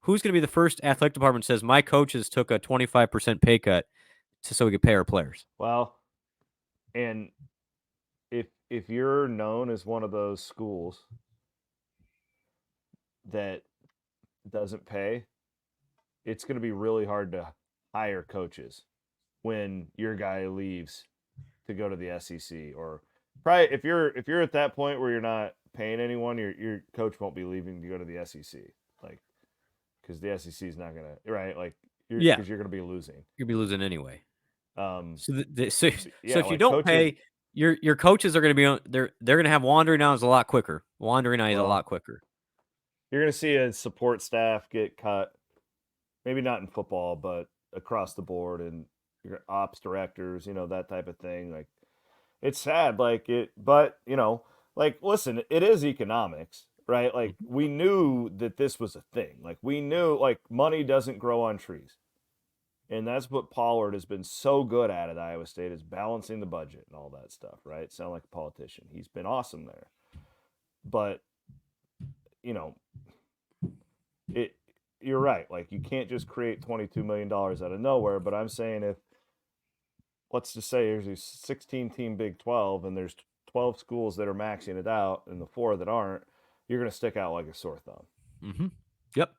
Who's going to be the first athletic department that says my coaches took a 25% pay cut so we could pay our players? Well, and if you're known as one of those schools that doesn't pay, it's going to be really hard to hire coaches when your guy leaves to go to the SEC, or probably if you're at that point where you're not paying anyone, your coach won't be leaving to go to the SEC, like, because the SEC is not gonna, right, like, because you're gonna be losing. You'll be losing anyway. So if like you don't coaches, pay, your coaches are going to be on. They're going to have wandering eyes a lot quicker. Wandering eyes a lot quicker. You're going to see a support staff get cut, maybe not in football, but across the board, and your ops directors, that type of thing. Like, it's sad, but like, listen, it is economics, right? Like, we knew that this was a thing. Like, we knew, like, money doesn't grow on trees. And that's what Pollard has been so good at Iowa State, is balancing the budget and all that stuff, right? Sound like a politician. He's been awesome there. But, you're right. Like, you can't just create $22 million out of nowhere. But I'm saying, if, let's just say there's a 16-team Big 12 and there's 12 schools that are maxing it out and the 4 that aren't, you're going to stick out like a sore thumb. Mm-hmm. Yep.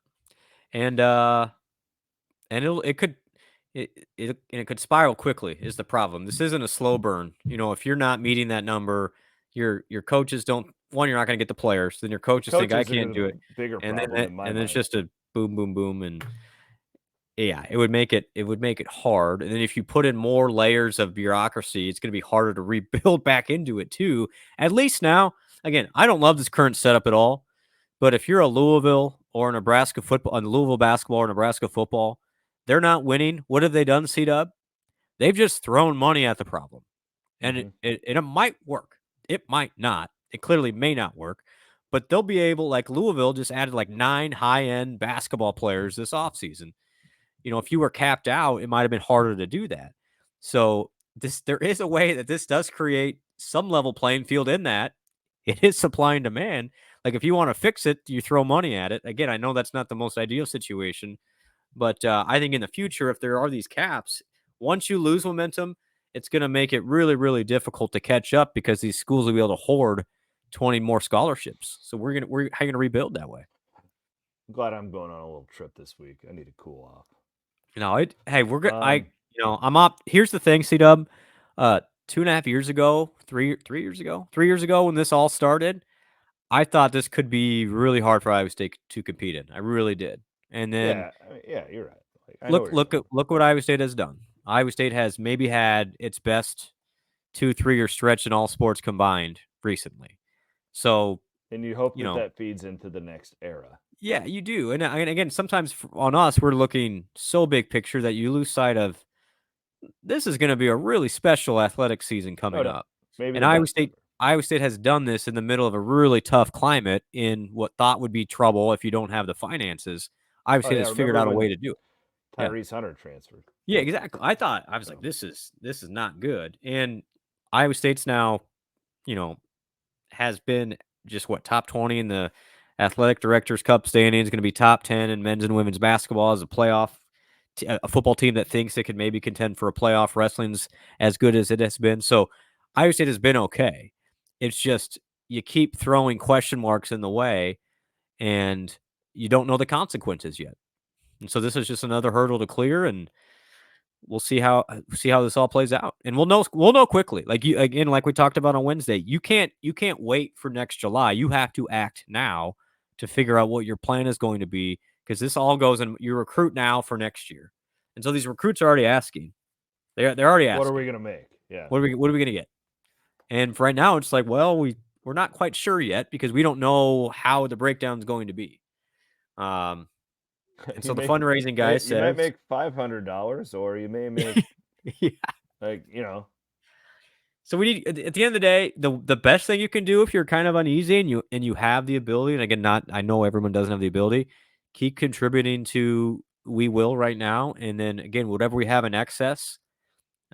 And it could spiral quickly is the problem. This isn't a slow burn. If you're not meeting that number, your coaches don't. One, you're not going to get the players. Then your coaches think I can't do it. Bigger and problem then in my and mind. then it's just a boom, boom, boom, and yeah, it would make it hard. And then if you put in more layers of bureaucracy, it's going to be harder to rebuild back into it too. At least now, again, I don't love this current setup at all. But if you're a Louisville or Nebraska football, Louisville basketball or Nebraska football, they're not winning. What have they done, C-Dub? They've just thrown money at the problem. And it might work. It might not. It clearly may not work. But they'll be able, like Louisville just added like 9 high-end basketball players this offseason. If you were capped out, it might have been harder to do that. So there is a way that this does create some level playing field in that. It is supply and demand. Like, if you want to fix it, you throw money at it. Again, I know that's not the most ideal situation, but I think in the future, if there are these caps, once you lose momentum, it's going to make it really, really difficult to catch up, because these schools will be able to hoard 20 more scholarships. So we're going to rebuild that way. I'm glad I'm going on a little trip this week. I need to cool off. We're good. I'm up. Here's the thing, C-Dub. 2.5 years ago, 3 years ago, when this all started, I thought this could be really hard for Iowa State to compete in. I really did. And then, you're right. Look what Iowa State has done. Iowa State has maybe had its best 2-3 year stretch in all sports combined recently. So, and you hope that feeds into the next era. Yeah, you do. And again, sometimes on us, we're looking so big picture that you lose sight of this is going to be a really special athletic season coming up. Maybe. And Iowa State has done this in the middle of a really tough climate in what thought would be trouble if you don't have the finances. Iowa State has figured out a way to do it. Tyrese Hunter transferred. Yeah, exactly. I was like, this is not good. And Iowa State's now, has been just top 20 in the Athletic Directors Cup standings, going to be top 10 in men's and women's basketball as a playoff, a football team that thinks it could maybe contend for a playoff. Wrestling's as good as it has been. So Iowa State has been okay. It's just you keep throwing question marks in the way, and you don't know the consequences yet. And so this is just another hurdle to clear, and we'll see how this all plays out. And we'll know quickly. Like like we talked about on Wednesday, you can't wait for next July. You have to act now, to figure out what your plan is going to be, because this all goes in. You recruit now for next year, and so these recruits are already asking. They're already asking. What are we gonna make? Yeah. What are we gonna get? And for right now, it's like, well, we're not quite sure yet because we don't know how the breakdown is going to be. And so the fundraising guy says you might make $500, or you may make yeah. like, you know. So we need, at the end of the day, the best thing you can do if you're kind of uneasy and you have the ability, and again, I know everyone doesn't have the ability, keep contributing to We Will right now, and then again, whatever we have in excess,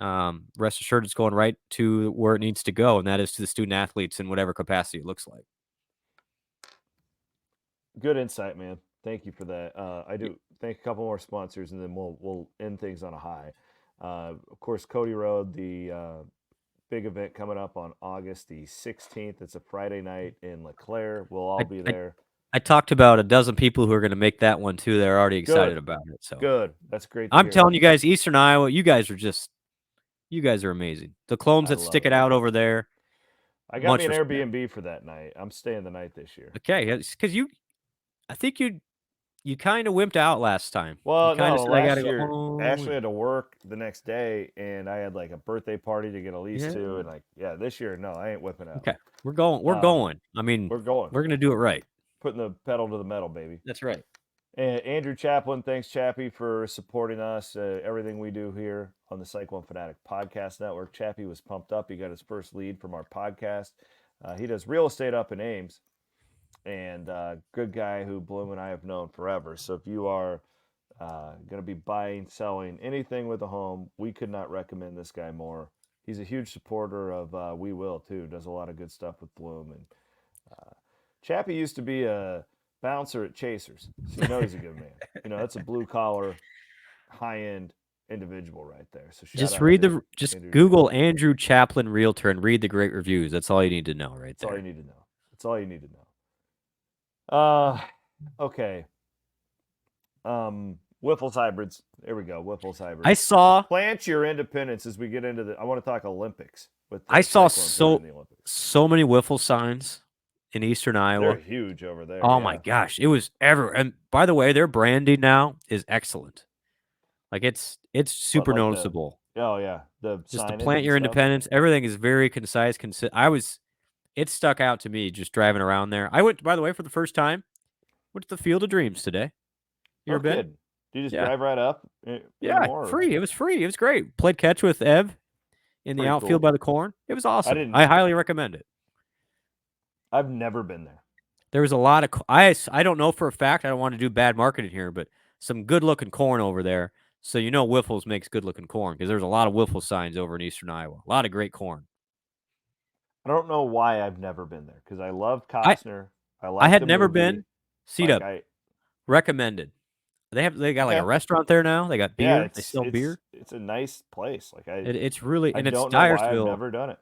rest assured it's going right to where it needs to go, and that is to the student athletes in whatever capacity it looks like. Good insight, man. Thank you for that. I do thank a couple more sponsors, and then we'll end things on a high. Of course, Cody Road, the big event coming up on August the 16th. It's a Friday night in LeClaire. We'll all be there. I talked about a dozen people who are going to make that one too. They're already excited about it. So good. That's great. I'm telling you guys, Eastern Iowa, you guys are amazing. The clones that stick it out over there. I got me an Airbnb for that night. I'm staying the night this year. Okay, because I think you kind of wimped out last time. Well, no, last year I actually had to work the next day, and I had like a birthday party to get Elise to, and like, this year, no, I ain't whipping out. Okay, we're going. I mean, we're going. We're gonna do it right. Putting the pedal to the metal, baby. That's right. And Andrew Chaplin, thanks, Chappie, for supporting us, everything we do here on the Cyclone Fanatic Podcast Network. Chappie was pumped up. He got his first lead from our podcast. He does real estate up in Ames, and good guy who Blum and I have known forever. So if you are going to be buying, selling anything with a home, we could not recommend this guy more. He's a huge supporter of We Will, too. Does a lot of good stuff with Blum. And Chappie used to be a bouncer at Chasers, so you know he's a good man. You know, that's a blue-collar, high-end individual right there. So just Google Andrew Chaplin Realtor and read the great reviews. That's all you need to know right there. That's all you need to know. That's all you need to know. Okay. Wiffles hybrids. There we go. Wiffles hybrids. I saw plant your independence as we get into I want to talk Olympics with I saw so many wiffle signs in Eastern Iowa. They're huge over there. Oh my gosh. It was and by the way, their branding now is excellent. Like it's super noticeable. Oh yeah. Just to plant your independence. Everything is very concise. It stuck out to me just driving around there. I went, by the way, for the first time, went to the Field of Dreams today. You ever been? Did you just drive right up? Free. It was free. It was great. Played catch with Ev in the outfield by the corn. It was awesome. I highly recommend it. I've never been there. There was a lot of I don't know for a fact. I don't want to do bad marketing here, but some good-looking corn over there. So you know Wiffles makes good-looking corn because there's a lot of Wiffle signs over in Eastern Iowa. A lot of great corn. I don't know why I've never been there because I love Costner. I had never been. Seat up. Recommended. They got like a restaurant there now. They got beer. They sell beer. It's a nice place. Like it's really and it's don't Dyersville. Know why I've never done it.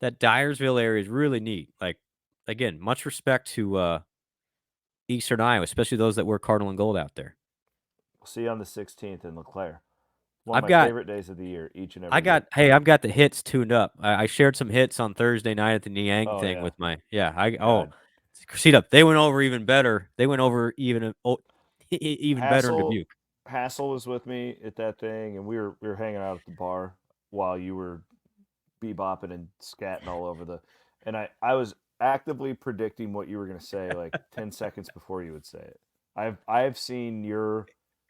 That Dyersville area is really neat. Like again, much respect to Eastern Iowa, especially those that wear Cardinal and Gold out there. We'll see you on the 16th in LeClaire. One of my favorite days of the year, each and every day. I've got the hits tuned up. I shared some hits on Thursday night at the Niang thing with my seat up. They went over even better. They went over even better in Dubuque. Hassel was with me at that thing, and we were hanging out at the bar while you were bebopping and scatting all over and I was actively predicting what you were going to say like 10 seconds before you would say it. I've seen your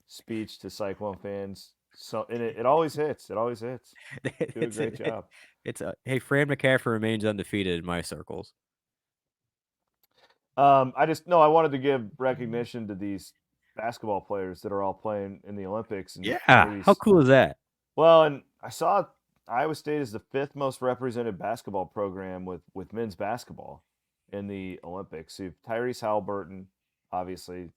speech to Cyclone fans. So and it always hits. It always hits. You do a great job. Hey, Fran McCaffrey remains undefeated in my circles. I wanted to give recognition to these basketball players that are all playing in the Olympics. And how cool is that? Well, and I saw Iowa State is the 5th most represented basketball program with men's basketball in the Olympics. So you have Tyrese Halliburton, obviously.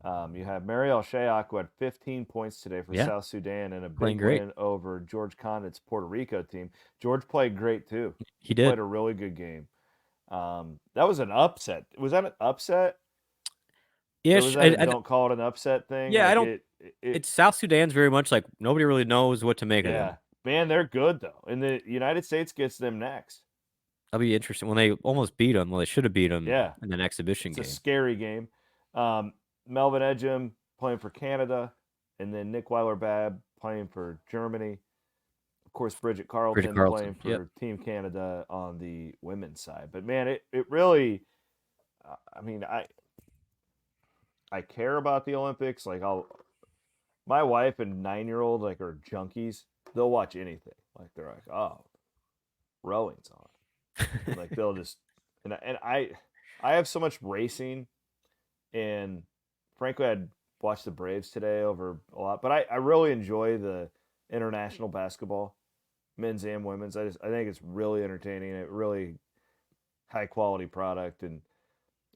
You have Mariel Shayok, who had 15 points today for South Sudan and a big win over George Condit's Puerto Rico team. George played great, too. He did. Played a really good game. That was an upset. Was that an upset? Yes. Don't call it an upset thing? Yeah, I don't. It's South Sudan's very much like nobody really knows what to make of them. Man, they're good, though. And the United States gets them next. That'll be interesting when they almost beat them. Well, they should have beat them Yeah. in an exhibition It's game. a scary game. Melvin Edgem playing for Canada, and then Nick Weiler-Babb playing for Germany. Of course, Bridget Carleton playing for Team Canada on the women's side. But man, it really, I mean, I care about the Olympics. Like my wife and 9-year-old like are junkies. They'll watch anything. Like they're like, oh, rowing's on. Like they'll just and I have so much racing, and frankly, I'd watch the Braves today over a lot. But I really enjoy the international basketball, men's and women's. I think it's really entertaining. It really high quality product, and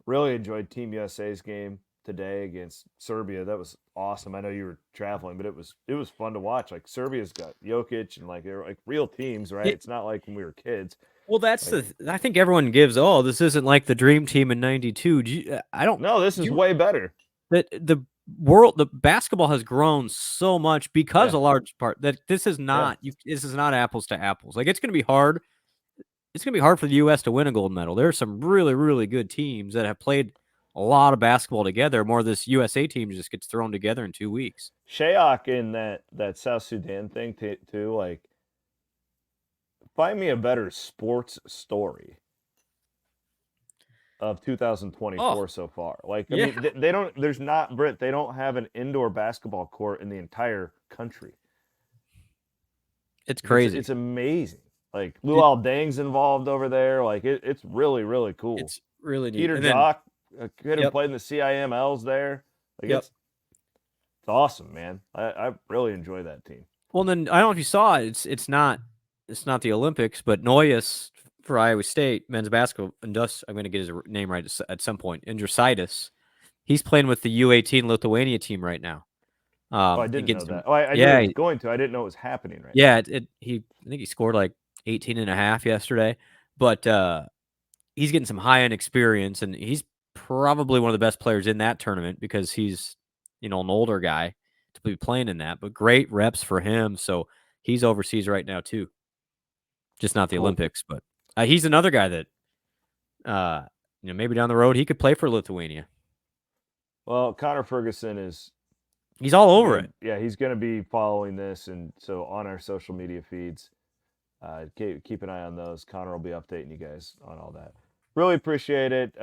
really enjoyed Team USA's game today against Serbia. That was awesome. I know you were traveling, but it was fun to watch. Like Serbia's got Jokic, and like they're like real teams, right? It's not like when we were kids. Well, that's I think everyone gives, this isn't like the dream team in '92. I don't know. This is way better. The basketball has grown so much because a large part that this is not this is not apples to apples. Like it's going to be hard. It's going to be hard for the U.S. to win a gold medal. There are some really, really good teams that have played a lot of basketball together. More of this USA team just gets thrown together in 2 weeks. Shayok in that South Sudan thing too, like, find me a better sports story of 2024 so far. Like, I mean, they don't. There's not, Britt. They don't have an indoor basketball court in the entire country. It's crazy. It's amazing. Like Luol Deng's involved over there. Like it's really, really cool. It's really neat. Peter Jock could have played in the CIMLs there. Like it's awesome, man. I really enjoy that team. Well, then I don't know if you saw it. It's not the Olympics, but Noyes for Iowa State men's basketball. I'm going to get his name right at some point. Indrusitis. He's playing with the U18 Lithuania team right now. I didn't know that. I knew he was going to. I didn't know it was happening right now. I think he scored like 18 and a half yesterday, but he's getting some high-end experience, and he's probably one of the best players in that tournament because he's, an older guy to be playing in that, but great reps for him. So he's overseas right now too. Just not the Olympics, but he's another guy that, maybe down the road he could play for Lithuania. Well, Connor Ferguson he's all over it. Yeah, he's going to be following this, and so on our social media feeds, keep an eye on those. Connor will be updating you guys on all that. Really appreciate it.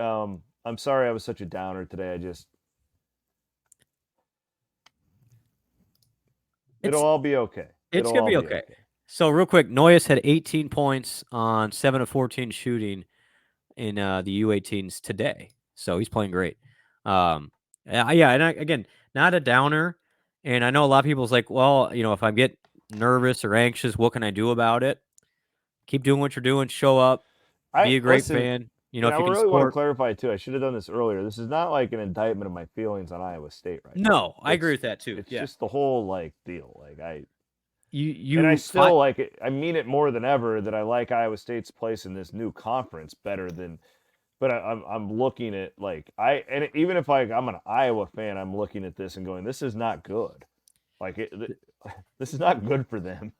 I'm sorry I was such a downer today. It'll all be okay. It's going to be okay. So real quick, Noyes had 18 points on 7 of 14 shooting in the U18s today. So he's playing great. And again, not a downer. And I know a lot of people's like, well, if I get nervous or anxious, what can I do about it? Keep doing what you're doing. Show up. Be a great fan. If you I really want to clarify too. I should have done this earlier. This is not like an indictment of my feelings on Iowa State right now. No, I agree with that too. It's just the whole deal. Like I mean it more than ever that I like Iowa State's place in this new conference better than. But I'm looking at even if I'm an Iowa fan, I'm looking at this and going, this is not good. This is not good for them.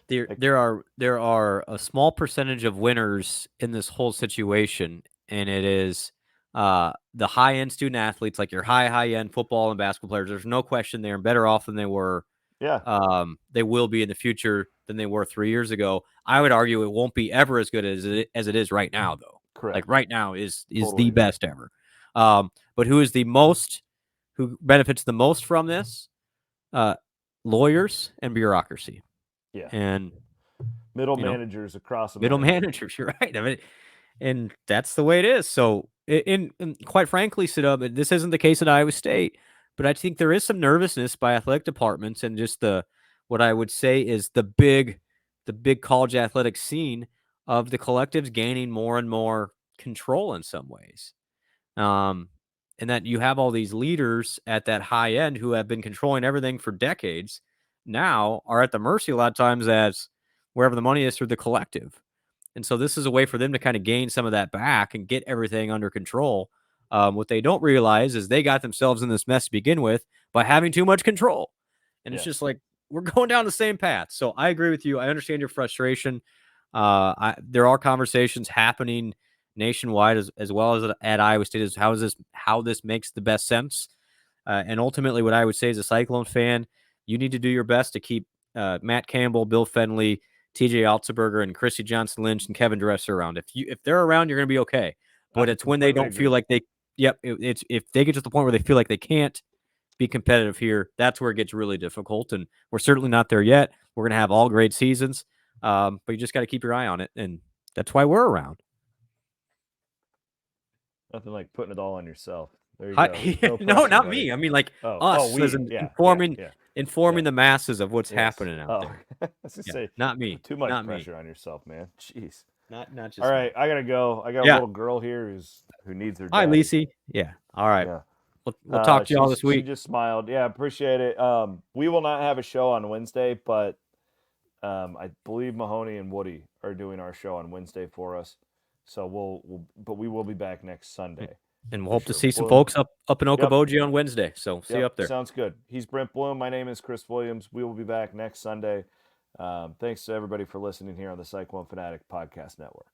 There are a small percentage of winners in this whole situation, and it is the high end student athletes, like your high end football and basketball players. There's no question they're better off than they were. Yeah. They will be in the future than they were 3 years ago. I would argue it won't be ever as good as it is right now, though. Correct. Like right now is the best ever. But who benefits the most from this? Lawyers and bureaucracy. Yeah. And middle managers across America. Middle managers, you're right. I mean, and that's the way it is. So, in quite frankly, Sidub, this isn't the case at Iowa State, but I think there is some nervousness by athletic departments and just what I would say is the big college athletic scene of the collectives gaining more and more control in some ways. And that you have all these leaders at that high end who have been controlling everything for decades now are at the mercy a lot of times as wherever the money is through the collective. And so this is a way for them to kind of gain some of that back and get everything under control. What they don't realize is they got themselves in this mess to begin with by having too much control. And it's just like, we're going down the same path. So I agree with you. I understand your frustration. There are conversations happening nationwide as well as at Iowa State is how this makes the best sense. And ultimately, what I would say as a Cyclone fan, you need to do your best to keep Matt Campbell, Bill Fenley, TJ Altsberger, and Chrissy Johnson Lynch and Kevin Dresser around. If they're around, you're going to be okay. But it's when they don't feel like they. Yep, it's if they get to the point where they feel like they can't be competitive here, that's where it gets really difficult. And we're certainly not there yet. We're going to have all great seasons, but you just got to keep your eye on it, and that's why we're around. Nothing like putting it all on yourself. There you go. No, not buddy. Me. I mean, like us as informing the masses of what's happening out there. Say, not me. Too much not pressure me. on yourself, man. Jeez. Not just. All right, I gotta go. I got a little girl here who needs her dad. Hi, Lacey. Yeah. All right. Yeah. We'll talk to y'all this week. She just smiled. Yeah, appreciate it. We will not have a show on Wednesday, but I believe Mahoney and Woody are doing our show on Wednesday for us. So we will be back next Sunday. And we'll hope to see some folks up in Okoboji on Wednesday. So see you up there. Sounds good. He's Brent Blum. My name is Chris Williams. We will be back next Sunday. Thanks to everybody for listening here on the Cyclone Fanatic Podcast Network.